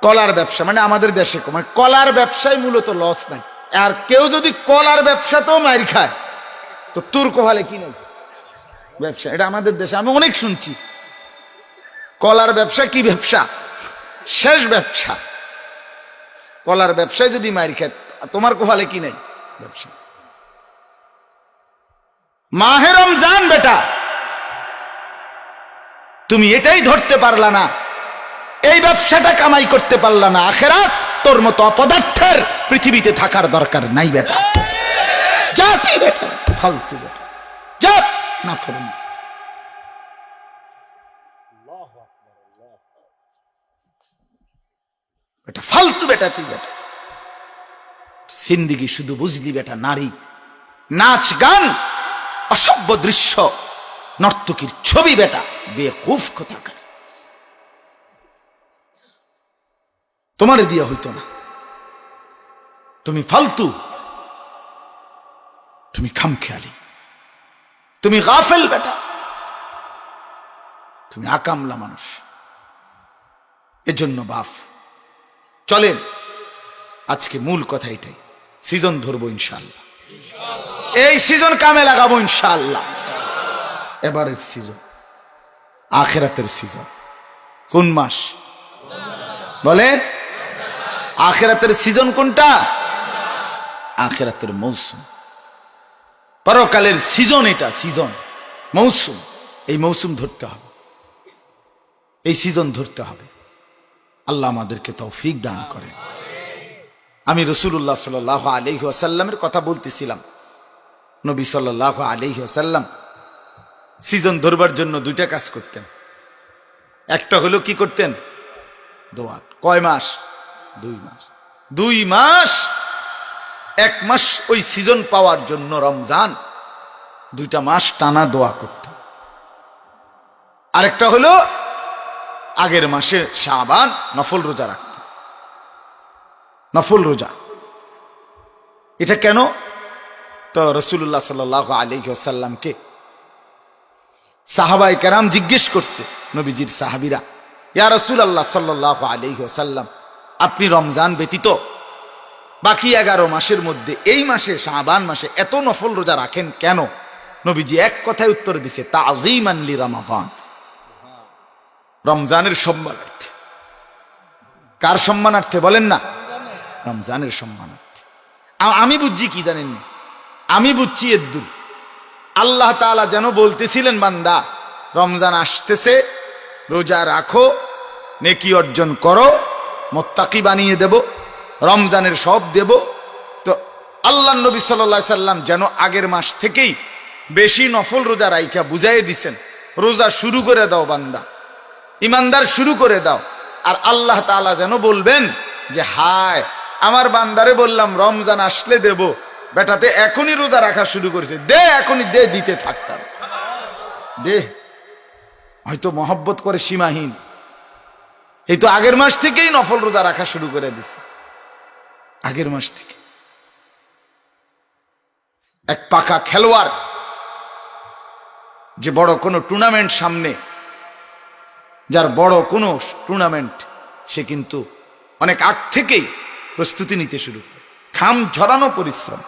কলার ব্যবসা মানে আমাদের দেশে মানে কলার ব্যবসায় মূলত লস নাই। আর কেউ যদি কলার ব্যবসাতেও মাইর খায় তো তোর কোহালে কি নাই ব্যবসা, এটা আমাদের দেশে আমি অনেক শুনছি। কলার ব্যবসা কি ব্যবসা? শেষ ব্যবসা। কলার ব্যবসায় যদি মাইর খায় তোমার কোহালে কি নাই ব্যবসা। মাহে রমজান বেটা, তুমি এটাই ধরতে পারলা না, এই ব্যবসাটা কামাই করতে পারলা না, আখিরাত তোর মতো অপদার্থের পৃথিবীতে থাকার দরকার নাই বেটা। জাতি বেটা, ফালতু বেটা, যা না ফরম। বেটা ফালতু বেটা, তুই বেটা জিন্দেগি শুধু বুঝলি বেটা নারী, নাচ গান, অসভ্য দৃশ্য, নর্তকীর ছবি বেটা, বেকুফ কোথাকার। তোমার দিয়া হইতো না, তুমি ফালতু, তুমি খামখেয়ালি, তুমি গাফেল বেটা, তুমি আকামলা মানুষ। এজন্য বাপ চলেন, আজকে মূল কথা এটাই, সিজন ধরবো ইনশাআল্লাহ, এই সিজন কামে লাগাবো ইনশাআল্লাহ। এবারের সিজন আখিরাতের সিজন। কোন মাস বলেন? আখিরাতের সিজন কোনটা? আখিরাতের মৌসুম, পরকালের সিজন এটা, সিজন মৌসুম। এই মৌসুম ধরতে হবে, এই সিজন ধরতে হবে। আল্লাহ আমাদেরকে তৌফিক দান করেন। আমি রাসূলুল্লাহ সাল্লাল্লাহু আলাইহি ওয়াসাল্লামের কথা বলতেছিলাম। নবী সাল্লাল্লাহু আলাইহি ওয়াসাল্লাম সিজন ধরবার জন্য দুইটা কাজ করতেন। একটা হলো কি করতেন? দোয়া। কয় মাস? 2 মাস। 2 মাস, 1 মাস ওই সিজন পাওয়ার জন্য রমজান, 2টা মাস টানা দোয়া করতেন। আরেকটা হলো আগের মাসে শাবান নফল রোজা রাখতেন, নফল রোজা। এটা কেন? তো রাসূলুল্লাহ সাল্লাল্লাহু আলাইহি ওয়াসাল্লামকে সাহাবায়ে কেরাম জিজ্ঞেস করছে, নবীজির সাহাবীরা, ইয়া রাসূলুল্লাহ সাল্লাল্লাহু আলাইহি ওয়াসাল্লাম, আপনি রমজান ব্যতীত বাকি 11 মাসের মধ্যে এই মাসে শাবান মাসে এত নফল রোজা রাখেন কেন? নবীজি এক কথায় উত্তর দিছে, তাযীমান লি রমাদান, রমজানের সম্মানার্থে। কার সম্মানার্থে বলেন না? রমজানের সম্মানার্থে। আমি বুঝছি কি জানেন না, আমি বুঝছি এদ্দুর, আল্লাহ তাআলা যেন বলতেছিলেন, বান্দা রমজান আসতেছে, রোজা রাখো, নেকি অর্জন করো, মুত্তাকি বানিয়ে দেব, রমজানের সব দেব। তো আল্লাহ নবী সাল্লাল্লাহু আলাইহি সাল্লাম যেন আগের মাস থেকেই বেশি নফল রোজা রাইখা বুঝাই দিছেন, রোজা শুরু করে দাও বান্দা, ইমানদার শুরু করে দাও। আর আল্লাহ তাআলা যেন বলবেন যে হায় আমার বান্দারে বললাম রমজান আসলে দেব, বেটাতে এখনই রোজা রাখা শুরু করেছে, দে এখনই দে, দিতে থাকতাম দে। হয়তো মহব্বত করে সীমাহীন, এই তো আগের মাস থেকেই নফল রোজা রাখা শুরু করে দিছে, আগের মাস থেকে। এক পাকা খেলোয়াড় যে বড় কোনো টুর্নামেন্ট সামনে, যার বড় কোনো টুর্নামেন্ট, সে কিন্তু অনেক আগ থেকেই প্রস্তুতি নিতে শুরু করে, ঘাম ঝরানো পরিশ্রম,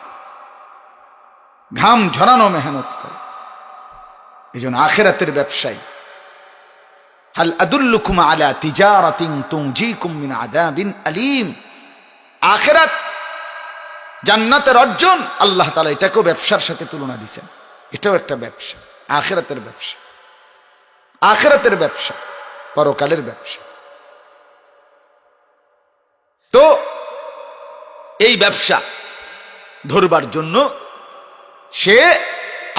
ঘাম ঝরানো মেহনত করে। এই জন্য আখিরাতের ব্যবসায়ী, হাল আদুল্লুকুম আলা তিজারাতিন তুনজিকুম মিন আযাবিন আলীম, আখিরাত জান্নাতের অর্জন, আল্লাহ তাআলা এটাকেও ব্যবসার সাথে তুলনা দিয়েছেন। এটাও একটা ব্যবসা, আখিরাতের ব্যবসা, আখিরাতের ব্যবসা, পরকালের ব্যবসা। তো এই ব্যবসা ধরবার জন্য সে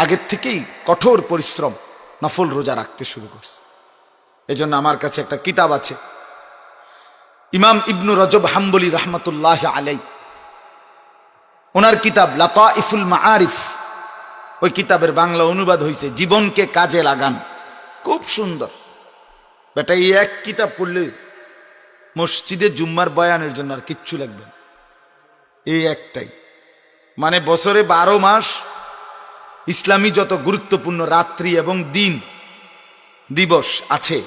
আগের থেকেই কঠোর পরিশ্রম, নফল রোজা রাখতে শুরু করছে। এই জন্য আমার কাছে একটা কিতাব আছে, ইমাম ইবনু রজব হাম্বলি রহমতুল্লাহ আলাই, ওনার কিতাব লাতাইফুল মাআরিফ, ওই কিতাবের বাংলা অনুবাদ হয়েছে জীবনকে কাজে লাগান। খুব সুন্দর বেটা, এই এক কিতাব পড়লে মসজিদে জুম্মার বয়ানের জন্য আর কিচ্ছু লাগবে না, এই একটাই। মানে বছরে 12 মাস ইসলামী যত গুরুত্বপূর্ণ রাত্রি এবং দিন দিবস আছে,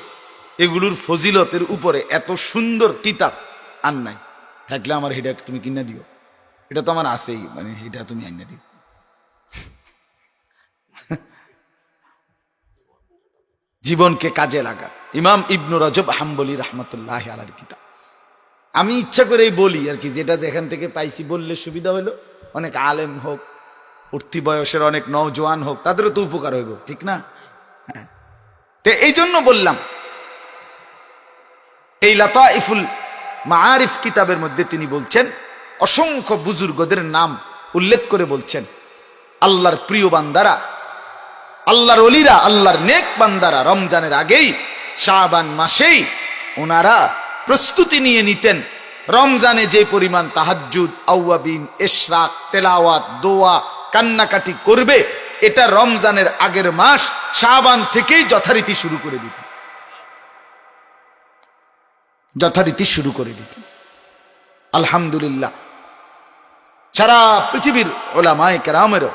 এগুলোর ফজিলতের উপরে এত সুন্দর কিতাব আর নাই। থাকলে আমার এটা তুমি কিনে দিও, এটা তো আমার আছেই, মানে এটা তুমি আইনা দিও। জীবনকে কাজে লাগা, ইমাম ইবনু রজব হাম্বলি রহমতুল্লাহ আলাইহির কিতাব। আমি ইচ্ছা করেই বলি আর কি, যেটা যেখান থেকে পাইছি বললে সুবিধা হইলো, অনেক আলেম হোক, উঠতি বয়সের অনেক নওজোয়ান হোক, তাদেরও তো উপকার হইব, ঠিক না? হ্যাঁ, তো এই জন্য বললাম, এই লাতাইফুল মাআরিফ কিতাবের মধ্যে তিনি বলছেন, অসংখ্য বুজুর্গদের নাম উল্লেখ করে বলছেন, আল্লাহর প্রিয় বান্দারা, আল্লাহর ওলিরা, আল্লাহর নেক বান্দারা রমজানের আগেই শাবান মাসেই ওনারা প্রস্তুতি নিয়ে নিতেন। রমজানে যে পরিমাণ তাহাজ্জুদ, আওয়াবিন, ইশরাক, তেলাওয়াত, দোয়া, কান্নাকাটি করবে, এটা রমজানের আগের মাস শাবান থেকেই যথারীতি শুরু করে দিতেন, যথারীতি শুরু করে দিতেন। আলহামদুলিল্লাহ, সারা পৃথিবীর উলামায়ে কেরামেরও,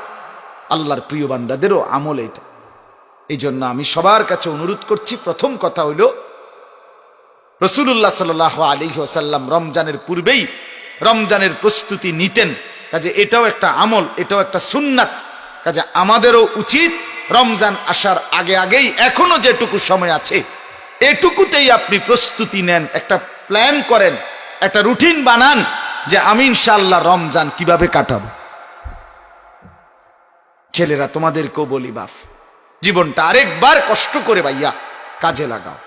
আল্লাহর প্রিয় বান্দাদেরও আমল এটা। এই জন্য আমি সবার কাছে অনুরোধ করছি, প্রথম কথা হইল রাসূলুল্লাহ সাল্লাল্লাহু আলাইহি ওয়াসাল্লাম রমজানের পূর্বেই রমজানের প্রস্তুতি নিতেন, কাজে এটাও একটা আমল, এটাও একটা সুন্নাত। কাজে আমাদেরও উচিত রমজান আসার আগে আগেই, এখনো যেটুকু সময় আছে এটুকুতেই আপনি প্রস্তুতি নেন, একটা প্ল্যান করেন, একটা রুটিন বানান যে আমি ইনশাআল্লাহ রমজান কিভাবে কাটাবো। ছেলেরা তোমাদেরকেও বলি, বাপ, জীবনটা আরেকবার কষ্ট করে ভাইয়া কাজে লাগাও,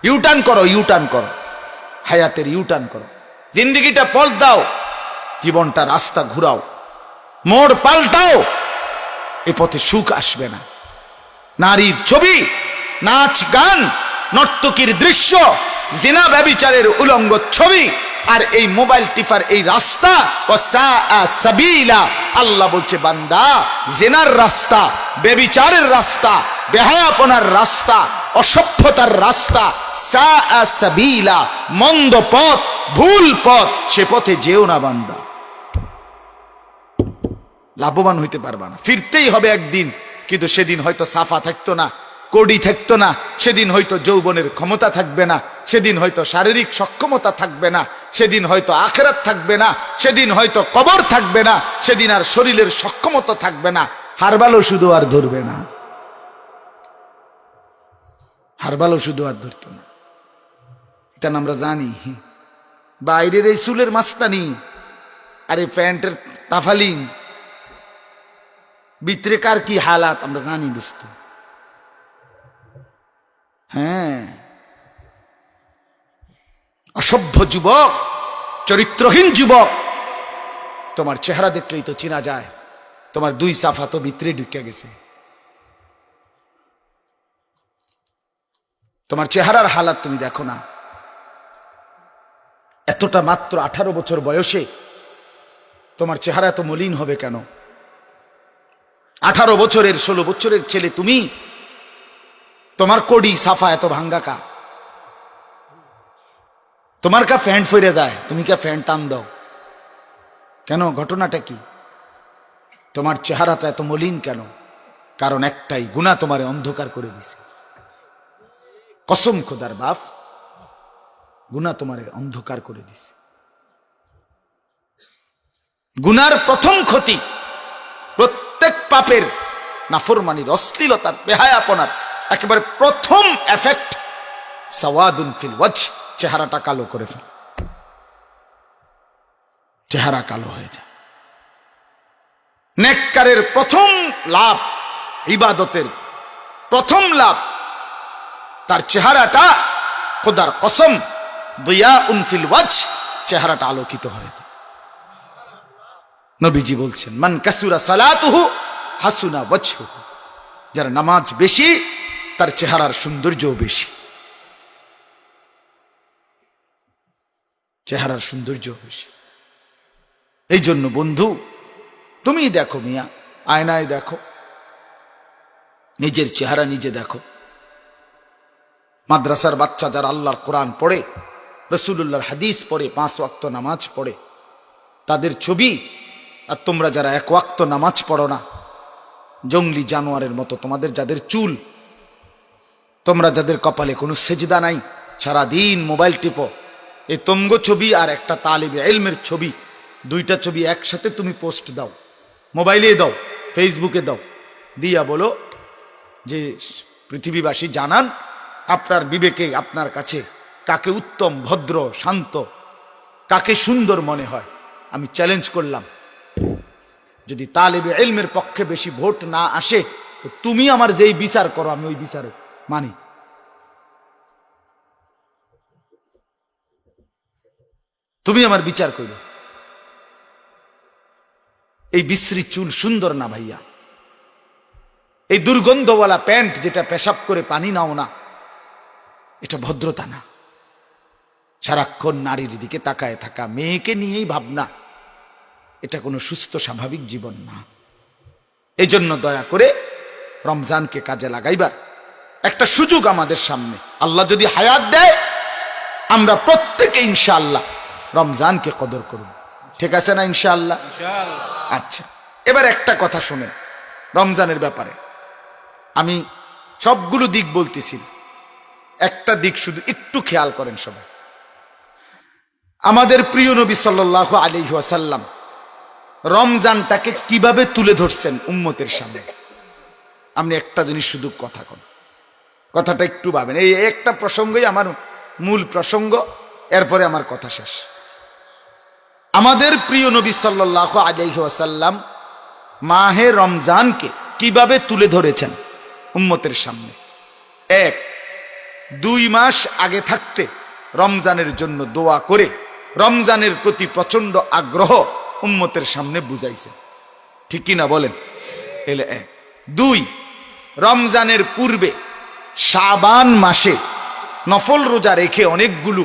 ইউটার্ন করো, ইউটার্ন করো, হায়াতের ইউটার্ন করো, জিন্দিগিটা পাল্টাও, জীবনটা রাস্তা ঘুরাও, মোড় পাল্টাও, এ পথে সুখ আসবে না। নারীর ছবি, নাচ গান, নর্তকীর দৃশ্য, জিনা ব্যভিচারের উলঙ্গ ছবি, আর এই মোবাইল টিফার এই রাস্তা, সাবিলা, আল্লাহ বলছে বান্দা, জিনার রাস্তা, ব্যভিচারের রাস্তা, বেহায়াপনার রাস্তা, অসভ্যতার রাস্তা, সাবিলা, মন্দ পথ, ভুল পথ, সে পথে যেও না বান্দা, লাভবান হইতে পারবা না। ফিরতেই হবে একদিন, কিন্তু সেদিন হয়তো সাফা থাকতো না, কোডি থাকতো না, সেদিন হয়তো যৌবনের ক্ষমতা থাকবে না, সেদিন হয়তো শারীরিক সক্ষমতা থাকবে না, সেদিন হয়তো আখিরাত থাকবে না, সেদিন হয়তো কবর থাকবে না, সেদিন আর শরীরের সক্ষমতা থাকবে না, হারবালো শুধু আর ধরবে না, হারবালো শুধু আর ধরতো না। এটা আমরা জানি, বাইরের এই চুলের মাস্তানি আর এই প্যান্টের তাফালিং, ভিতরে কার কি হালাত আমরা জানি দোস্ত। হ্যাঁ, অসভ্য যুবক, চরিত্রহীন যুবক, তোমার চেহারা দেখলেই তো চেনা যায়, তোমার 2 সাফা তো ভিতরে ঢুকে গেছে। তোমার চেহারার হালাত তুমি দেখো না। এতটা মাত্র 18 বছর বয়সে তোমার চেহারা এত মলিন হবে কেন? 18 বছরের 16 বছরের ছেলে তুমি, তোমার কোডি সাফা এত ভাঙ্গা কা? তোমার কা ফ্যান্ট ফিরে যায়, তুমি কা ফ্যান্ট টান দাও কেন? ঘটনাটা কি? তোমার চেহারাটা এত মলিন কেন? কারণ একটাই, গুনাহ তোমারে অন্ধকার করে দিছে। কসম খোদার বাপ, গুনাহ তোমারে অন্ধকার করে দিছে। গুনার প্রথম ক্ষতি, প্রত্যেক পাপের, নাফরমানির, অশ্লীলতার, বেহায়াপনার একেবারে প্রথম এফেক্ট সাওয়াদুন ফিল ওয়াজহ, চেহারাটা কালো করে ফেলে, চেহারা কালো হয়ে যায়। নেককারের প্রথম লাভ, ইবাদতের প্রথম লাভ, তার চেহারাটা, খোদার কসম, দিয়াউন ফিল ওয়াজহ, চেহারাটা আলোকিত হয়ে যায়। নবীজি বলছেন, মান কাসুরা সালাতুহু হাসুনা ওয়াজহুহু, যার নামাজ বেশি তার চেহারার সৌন্দর্যও বেশি, চেহারার সৌন্দর্য বেশি। এই জন্য বন্ধু, তুমি দেখো মিয়া, আয়নায় দেখো, নিজের চেহারা নিজে দেখো। মাদ্রাসার বাচ্চা যারা আল্লাহর কোরআন পড়ে, রাসূলুল্লাহর হাদিস পড়ে, 5 ওয়াক্ত নামাজ পড়ে, তাদের ছবি, আর তোমরা যারা 1 ওয়াক্ত নামাজ পড়ো না, জঙ্গলি জানোয়ারের মতো তোমাদের যাদের চুল, তোমরা যাদের কপালে কোনো সেজদা নাই, সারাদিন মোবাইল টিপো, এই তমগো ছবি আর একটা তালিবে ইলমের ছবি, 2টা ছবি একসাথে তুমি পোস্ট দাও, মোবাইলে দাও, ফেসবুকে দাও, দিয়া বলো যে পৃথিবীবাসী জানান আপনার বিবেকে, আপনার কাছে কাকে উত্তম, ভদ্র, শান্ত, কাকে সুন্দর মনে হয়। আমি চ্যালেঞ্জ করলাম, যদি তালিবে ইলমের পক্ষে বেশি ভোট না আসে, তো তুমি আমার যেই বিচার করো আমি ওই বিচার মানি। তুমি আমার বিচার করো। এই বিশ্রী চুল সুন্দর না ভাইয়া, এই দুর্গন্ধওয়ালা প্যান্ট যেটা পেশাব করে পানি নাও না, এটা ভদ্রতা না। সারাক্ষণ নারীর দিকে তাকায় থাকা, মেয়েকে নিয়েই ভাবনা, এটা কোনো সুস্থ স্বাভাবিক জীবন না। এই জন্য দয়া করে রমজানকে কাজে লাগাইবার একটা সুযোগ আমাদের সামনে, আল্লাহ যদি হায়াত দেয়, আমরা প্রত্যেকে ইনশাআল্লাহ রমজানকে কদর করব। ঠিক আছে না ইনশাআল্লাহ? আচ্ছা, এবার একটা কথা শুনেন রমজানের ব্যাপারে। আমি সবগুলো দিক বলতেছি, একটা দিক শুধু একটু খেয়াল করেন সবাই। আমাদের প্রিয় নবী সাল্লাল্লাহু আলাইহি ওয়াসাল্লাম রমজানটাকে কিভাবে তুলে ধরছেন উম্মতের সামনে, আপনি একটা জিনিস শুধু কথা কন, কথাটা একটু ভাবেন। এই একটা প্রসঙ্গই আমার মূল প্রসঙ্গ, এরপরে আমার কথা শেষ। আমাদের প্রিয় নবী সাল্লাল্লাহু আলাইহি ওয়াসাল্লাম মাহে রমজানকে কিভাবে তুলে ধরেছেন উম্মতের সামনে। 1, 2 মাস আগে থাকতে রমজানের জন্য দোয়া করে রমজানের প্রতি প্রচন্ড আগ্রহ উম্মতের সামনে বুঝাইছেন। ঠিক কি না বলেন? এলে 1। 2, রমজানের পূর্বে শাবান মাসে নফল রোজা রেখে অনেকগুলো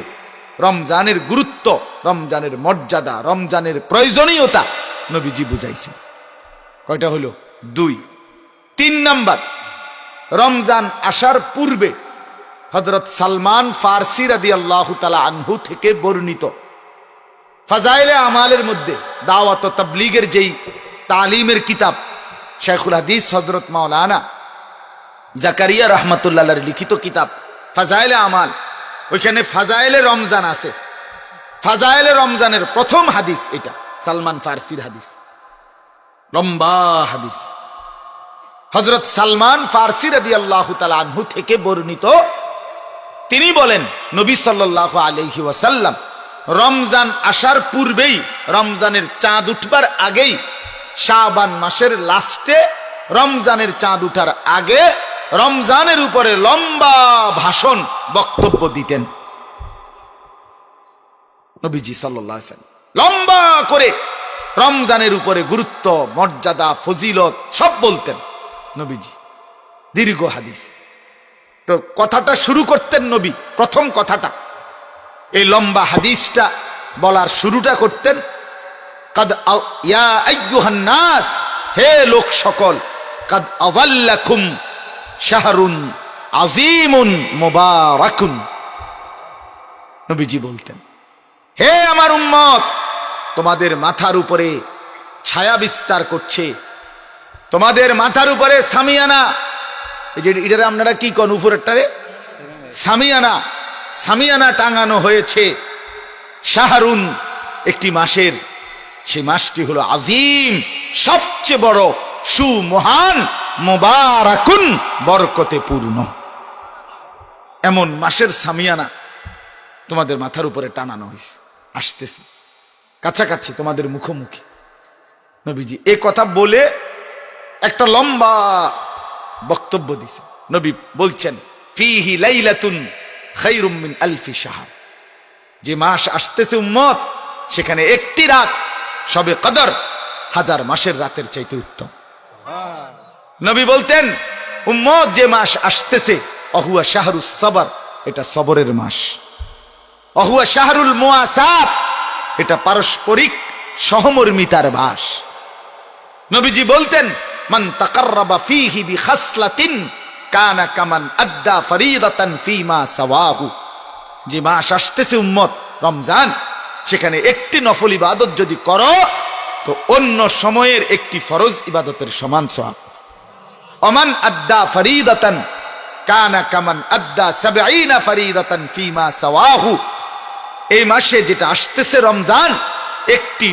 রমজানের গুরুত্ব, রমজানের মর্যাদা, রমজানের প্রয়োজনীয়তা নবীজি বুঝাইছেন। কয়টা হলো? 2। 3 নাম্বার, রমজান আসার পূর্বে হযরত সালমান ফারসি রাদিয়াল্লাহু তাআলা আনহু থেকে বর্ণিত ফাজাইলে আমালের মধ্যে দাওয়াত ও তাবলীগের যেই তালিমের কিতাব, শাইখুল হাদিস হযরত মাওলানা জাকারিয়া রাহমাতুল্লাহ আলাইহির লিখিত কিতাব ফাজাইলে আমাল, ওইখানে ফাজাইলে রমজান আছে। ফাজাইলে রমজানের প্রথম হাদিস এটা সালমান ফারসির হাদিস, লম্বা হাদিস। হযরত সালমান ফারসি রাদিয়াল্লাহু তাআলা আনহু থেকে বর্ণিত, তিনি বলেন নবী সাল্লাল্লাহু আলাইহি ওয়াসাল্লাম রমজান আসার পূর্বেই, রমজানের চাঁদ উঠবার আগেই, শাবান মাসের লাস্টে রমজানের চাঁদ উঠার আগে রমজানের উপরে লম্বা ভাষণ বক্তব্য দিতেন নবীজি সাল্লাল্লাহু আলাইহি ওয়াসাল্লাম। লম্বা করে রমজানের উপরে গুরুত্ব, মর্যাদা, ফজিলত সব বলতেন নবীজি, দীর্ঘ হাদিস। তো কথাটা শুরু করতেন নবী, প্রথম কথাটা এই লম্বা হাদিসটা বলার শুরুটা করতেন কাদ ইয়া আইয়ুহান নাস, হে লোক সকল, কাদ আযাল্লাকুম শাহরুন আযীমুন মুবারাকুন। নবীজি বলতেন, হে আমার উম্মত, তোমাদের মাথার উপরে ছায়া বিস্তার করছে, তোমাদের মাথার উপরে সামিয়ানা, এই যে এটারে আপনারা কি কোন উপরেরটারে সামিয়ানা, সামিয়ানা টাঙানো হয়েছে শাহরুন, একটি মাসের, সেই মাসটি হলো আজিম, সবচেয়ে বড়, সুমহান, মুবারাকুন, বরকতে পূর্ণ। এমন মাসের সামিয়ানা তোমাদের মাথার উপরে টানানো হয়েছে, আসতেছে কাছাকাছি, তোমাদের মুখোমুখি। নবীজি এ কথা বলে একটা লম্বা বক্তব্য দিছে। নবী বলছেন, ফিহি লাইলাতুন খায়রুম মিন আলফি শাহর, যে মাস আসতেছে উম্মত, সেখানে একটি রাত সবে কদর হাজার মাসের রাতের চাইতে উত্তম। নবী বলতেন, উম্মত, যে মাস আসতেছে, অহুয়া শাহরুস সবর, এটা সবরের মাস। অহুয়া শাহরুল মুআসাত, এটা পারস্পরিক সহমর্মিতার মাস। নবীজি বলতেন, মান তাকাররাবা ফীহি বিখাসলাতিন কানা কামান আদ্দা ফরিদাতান ফীমা সাওয়াহু, যে মাস আসতেছে উম্মত রমজান, সেখানে একটি নফল ইবাদত যদি করো তো অন্য সময়ের একটি ফরজ ইবাদতের সমান সওয়াব। ওমান আদ্দা ফরিদাতান কানা কামান আদ্দা ৭০ ফরিদাতান ফীমা সাওয়াহু, এই মাসে যেটা আসতেছে রমজান, একটি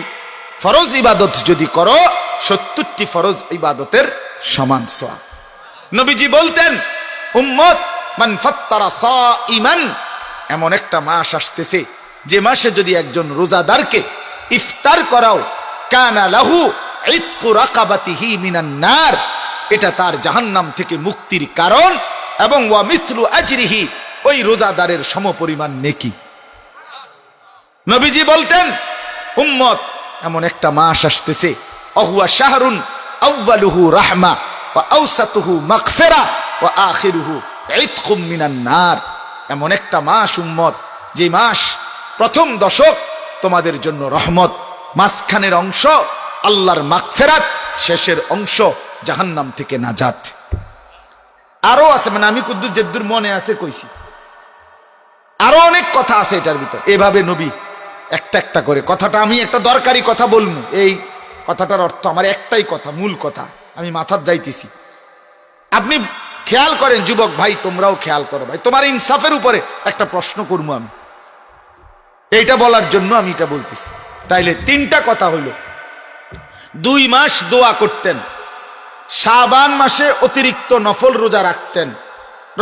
ফরজ ইবাদত যদি করো ৭০টি ফরজ ইবাদতের সমান সওয়াব। নবীজি বলতেন, উম্মত, মান ফাত্তারা সাইমান, এমন একটা মাস আসতেছে যে মাসে যদি একজন রোজাদারকে ইফতার করাও, কানা লাহু ইতকু রাকাবাতিহি মিনান নার, এটা তার জাহান্নাম থেকে মুক্তির কারণ, এবং ওয়া মিসলু আজরিহি, ওই রোজাদারের সমপরিমাণ নেকি। নবীজি বলতেন, উম্মত, এমন একটা মাস আসতেছে, অহুয়া শাহরুন আউয়ালুহু রাহমা ওয়া আওসাতুহু মাগফিরা ওয়া আখিরুহু ইতকুম মিনান নার, এমন একটা মাস উম্মত, যে মাস প্রথম দশক তোমাদের জন্য রহমত, মাঝখানের অংশ আল্লাহর মাগফিরাত, শেষের অংশ জাহান্নাম থেকে নাজাত। আরো আছে, মানে আমি কুদ্দুর জেদ্দুর মনে আছে কইছি, আরো অনেক কথা আছে এটার ভিতর। এভাবে নবী একটা একটা করে কথাটা, আমি একটা দরকারি কথা বলবো, এই কথাটার অর্থ আমার একটাই কথা, মূল কথা, আমি মাথার যাইতেছি। আপনি খেয়াল করেন, যুবক ভাই, তোমরাও খেয়াল করো ভাই, তোমার ইনসাফের উপরে একটা প্রশ্ন করবো আমি, এইটা বলার জন্য আমি এটা বলতেছি। তাইলে তিনটা কথা হইল, 2 মাস দোয়া করতেন, শাবান মাসে অতিরিক্ত নফল রোজা রাখতেন,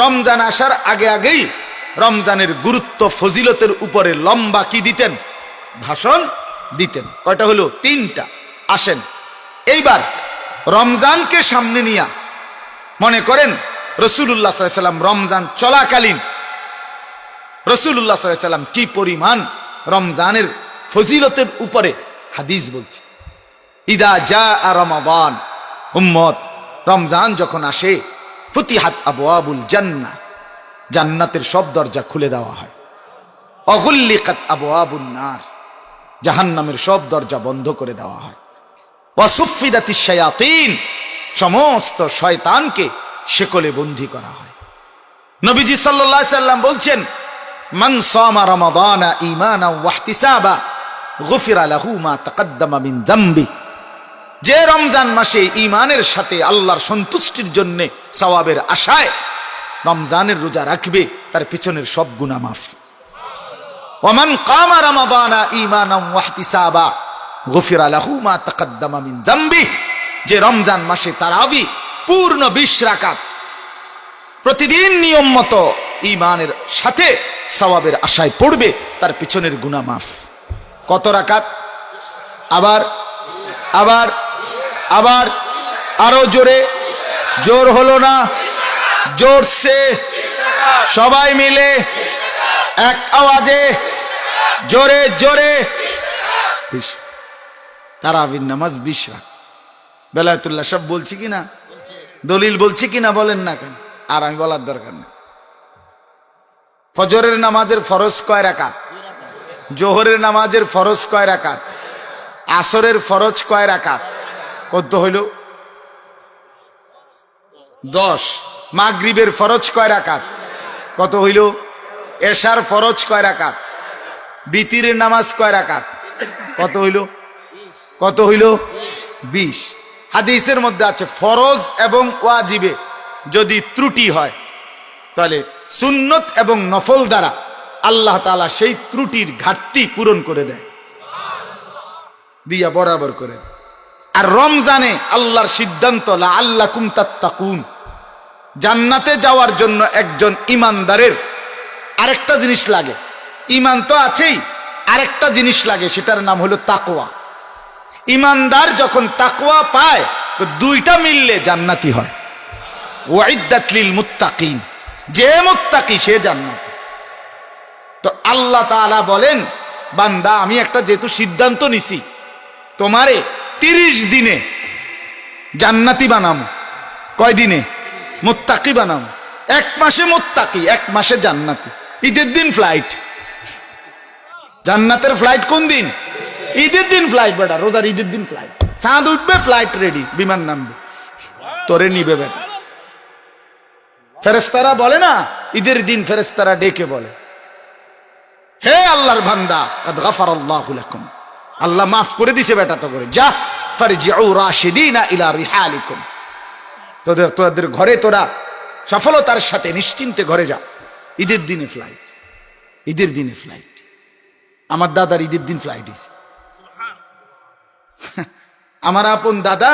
রমজান আসার আগে আগেই রমজানের গুরুত্ব ফজিলতের উপরে লম্বা কি দিতেন, ভাষণ দিতেন। কয়টা হলো? 3টা। আসেন এইবার রমজানকে সামনে নিয়া, মনে করেন রাসূলুল্লাহ সাল্লাল্লাহু আলাইহি ওয়াসাল্লাম রমজান চলাকালীন রাসূলুল্লাহ সাল্লাল্লাহু আলাইহি ওয়াসাল্লাম কি পরিমাণ রমজানের ফজিলতের উপরে হাদিস বলছে। ইদা জাআ রমাদান, উম্মত, রমজান যখন আসে, ফুতিহাত আবওয়াবুল জান্নাহ, জান্নাতের সব দরজা খুলে দেওয়া হয়। অগুল্লিকাত আবওয়াবুন নার, জাহান্নামের সব দরজা বন্ধ করে দেওয়া হয়। ওয়াসুফিদাতিশ শায়াতিন, সমস্ত শয়তানকে শেকলে বন্দী করা হয়। নবীজি সাল্লাল্লাহু আলাইহি সাল্লাম বলছেন, মান সামা রমাদানা ঈমানান ওয়া ইহতিসাবা গুফিরা লাহু মা তাকদ্দামা মিন যামবি, যে রমজান মাসে ঈমানের সাথে আল্লাহর সন্তুষ্টির জন্য সওয়াবের আশায় রমজানের রোজা রাখবে, তার পিছনের সব গুনাহ মাফ। ওমান কামা রমাদানা ঈমানান ওয়া ইহতিসাবা গুফিরা লাহু মা তাকদ্দামা মিন যামবি, যে রমজান মাসে তারাবি পূর্ণ 20 রাকাত প্রতিদিন নিয়ম মতো ঈমানের সাথে সওয়াবের আশায় পড়বে, তার পিছনের গুনাহ মাফ। কত রাকাত? আবার আবার আবার আরো জোরে, জোর হলো না, জোরসে সবাই মিলে এক আওয়াজে জোরে জোরে তারাবির নামাজ 20 রাকাত। বেলায়েতুল্লাহ সব বলছি কিনা, দলিল বলছি কিনা বলেন না কেন, আর আমি বলার দরকার নেই। ফজরের নামাজের ফরজ কয় রাকাত? জোহরের নামাজের ফরজ কয় রাকাত? আসরের ফরজ কয় রাকাত? কত হইল? 10। মাগরিবের ফরজ কয় রাকাত? কত হইল? এশার ফরজ কয় রাকাত? বিতিরের নামাজ কয় রাকাত? কত হইল? কত হইল? 20। হাদিসের মধ্যে আছে ফরজ এবং ওয়াজিবে যদি ত্রুটি হয় তাহলে সুন্নত এবং নফল দ্বারা আল্লাহ তাআলা সেই ত্রুটির ঘাটতি পূরণ করে দেয়, দিয়া বরাবর করে। আর রমজানে আল্লাহর সিদ্ধান্ত লাআল্লাকুম তাত্তাকুন, জান্নাতে যাওয়ার জন্য একজন ইমানদারের আরেকটা জিনিস লাগে। ইমান তো আছেই, আরেকটা জিনিস লাগে, সেটার নাম হলো তাকওয়া। ইমানদার যখন তাকওয়া পায় তো দুইটা মিললে জান্নাতি হয়। ওয়াইদ্দাত লিল মুত্তাকিন, যে মুত্তাকি সে জান্নাতি। তো আল্লাহ তাআলা বলেন, বান্দা আমি একটা যেহেতু সিদ্ধান্ত নিছি তোমারে 30 দিনে জান্নাতি বানাবো। কয় দিনে? মুত্তাকি বানাবো। 1 মাসে মুত্তাকি, 1 মাসে জান্নাতি। ঈদের দিন ফ্লাইট, জান্নাতের ফ্লাইট কোন দিন? ঈদের দিন ফ্লাইট বেটা, রোজার ঈদের দিন ফ্লাইট। চাঁদ উঠবে ফ্লাইট রেডি, বিমান নামবে, তোরে নিবে বেটা। ফেরেশতারা বলে না, ঈদের দিন ফেরেশতারা ডেকে বলে, হে আল্লাহর বান্দা কাদ গাফারাল্লাহু লাকুম, আল্লাহ মাফ করে দিছে বেটা, তো করে যা, ফারজিউ রাশিদিনা ইলা রিহালিকুম, তোদের ঘরে তোরা সফলতার সাথে নিশ্চিন্তে ঘরে যা। ঈদের দিনে ফ্লাইট, ঈদের দিনে ফ্লাইট। আমার দাদার ঈদের দিন ফ্লাইট হয়েছে। আমার আপন দাদা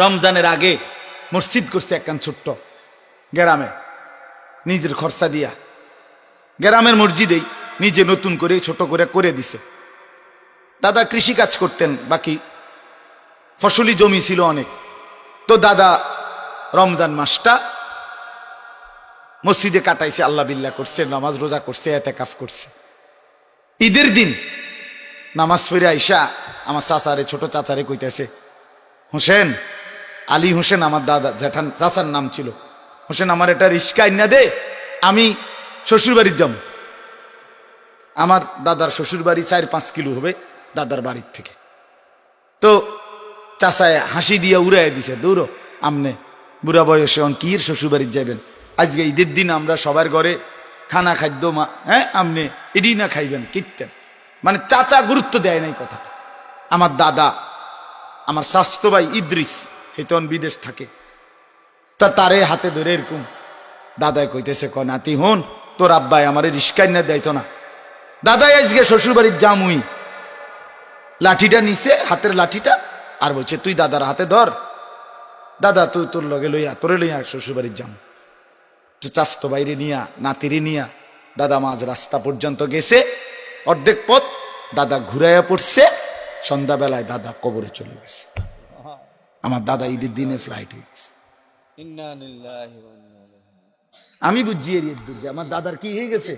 রমজানের আগে মসজিদ করছে একখান ছোট্ট গ্রামে, নিজের খরচা দিয়া গ্রামের মসজিদেই নিজে নতুন করে ছোট করে করে দিছে। দাদা কৃষি কাজ করতেন, বাকি ফসলি জমি ছিল অনেক। তো দাদা রমজান মাসটা মসজিদে কাটাইছে, আল্লাহ বিল্লাহ করছে, নামাজ রোজা করছে, এতেকাফ করছে। ঈদের দিন নামাজ ফিরে আইসা আমার চাচারে, ছোট চাচারে কইতেছে, হোসেন, আলী হোসেন আমার দাদা জেঠান চাচার নাম ছিল, হোসেন আমার এটা রিস্কা আইনা দে, আমি শ্বশুর বাড়ির যাব। আমার দাদার শ্বশুর বাড়ি 4-5 কিলো হবে দাদার বাড়ির থেকে। তো চাচায় হাসি দিয়া উড়াই দিছে, দৌড়ো আমনে বুড়া বয়সে অঙ্কির শ্বশুর বাড়ির যাইবেন, আজকে ঈদের দিন আমরা সবার ঘরে খানা খাদ্য আমনে এডি না খাইবেন কীর্তেন। মানে চাচা গুরুত্ব দেয় নাই কথা। আমার দাদা, আমার স্বাস্থ্য ভাই ইদ্রিস, হেতন বিদেশ থাকে, তা তারে হাতে ধরে এরকম দাদাই কইতেছে, ক নাতি হন, তোর আব্বাই আমারে রিস্কাই না দেয়তো না, দাদাই আজকে শ্বশুর বাড়ির জামুই। লাঠিটা নিছে, হাতের লাঠিটা, আর বলছে তুই দাদার হাতে ধর, দাদা তুই তোর লগে লইয়া, তোরে লইয়া শ্বশুর বাড়ির জাম। চাস্তো বাইরে নিয়া, নাতিরে নিয়া দাদা মাঝ রাস্তা পর্যন্ত গেছে, অর্ধেক পথ দাদা ঘুরাইয়া পড়ছে, সন্ধ্যাবেলায় দাদা কবরে চলে গেছে। আমার দাদা ঈদের দিনে ফ্লাইট হয়ে গেছে। আমি বুঝছি যে আমার দাদার কি হয়ে গেছে,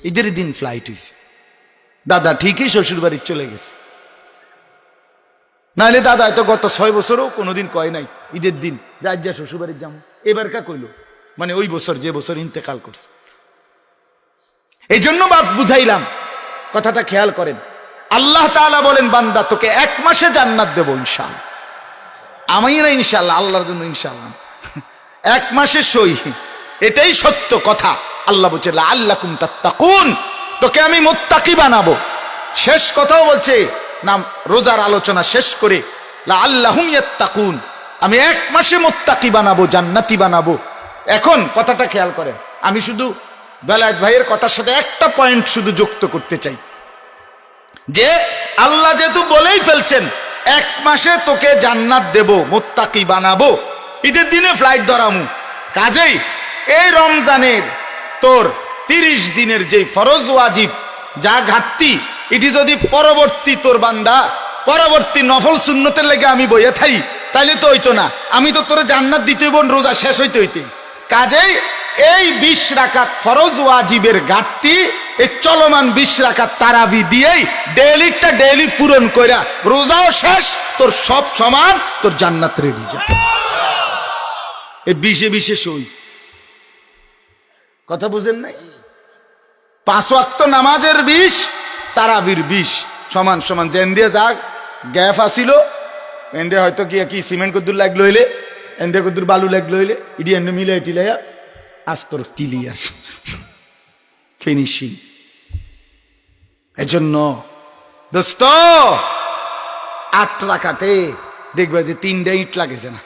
ঈদের দিন ফ্লাইট হয়েছে। দাদা ঠিকই শ্বশুর বাড়ি চলে গেছে, নাহলে দাদা তো গত 6 বছরও কোনোদিন কয় নাই ঈদের দিন রাজ্যা শ্বশুর বাড়ির যাবো। এবার কা কইল, মানে ওই বছর যে বছর ইন্তেকাল করছে। এই জন্য বাপ বুঝাইলাম, কথাটা খেয়াল করেন। আল্লাহ তাআলা বলেন, বান্দা তোকে 1 মাসে জান্নাত দেব ইনশাআল্লাহ। আমি না ইনশাআল্লাহ, আল্লাহর জন্য ইনশাআল্লাহ। 1 মাসে সই, এটাই সত্য কথা। আল্লাহ বলছে লাআল্লাকুম তাত্তাকুন, তোকে আমি মুত্তাকি বানাবো। শেষ কথাও বলছে, নাম রোজার আলোচনা শেষ করে লাআল্লাহুম ইয়াত্তাকুন, আমি 1 মাসে মুত্তাকি বানাবো, জান্নাতি বানাবো। এখন কথাটা খেয়াল করেন, আমি শুধু বেলায়েত ভাইয়ের কথার সাথে একটা পয়েন্ট শুধু যুক্ত করতে চাই, যে আল্লাহ যেহেতু বলেই ফেলছেন 1 মাসে তোকে জান্নাত দেব, মুত্তাকি বানাবো, ঈদের দিনে ফ্লাইট ধরামু, কাজেই এই রমজানের তোর 30 দিনের যে ফরজ ওয়াজিব যা ঘাটতি, এটি যদি পরবর্তী তোর বান্দা পরবর্তী নফল সুন্নতের লেগে আমি বইয়া থাই, তাইলে তো হইতো না। আমি তো তোরে জান্নাত দিতে হইব রোজা শেষ হইতে হইতে, কাজেই এই 20 রাকাত ফরজ ওয়াজিবের ঘাটতি এই চলমান 20 রাকাত তারাবি দিয়েই ডেইলি পূরণ কইরা রোজাও শেষ, তোর সব সমান, তোর জান্নাত রেডি যা। এই 20-এ সই, কথা বুঝেন নাই? 5 ওয়াক্ত নামাজের 20, তারাবির 20 সমান সমান। যেন দিয়ে যাক গ্যাপ আসিল, এন্দে হয়তো কি সিমেন্ট কদ্দুর লাগলো হইলে, এন্দে কদ্দুর বালু লাগলো হইলে, ইডি এনে মিলে টিলাইয়া আস্তর ক্লিয়ার ফিনিশিং। এজন্য দোস্ত 8 রাকাতে দেখবে যে 3টা ইট লাগেছে না।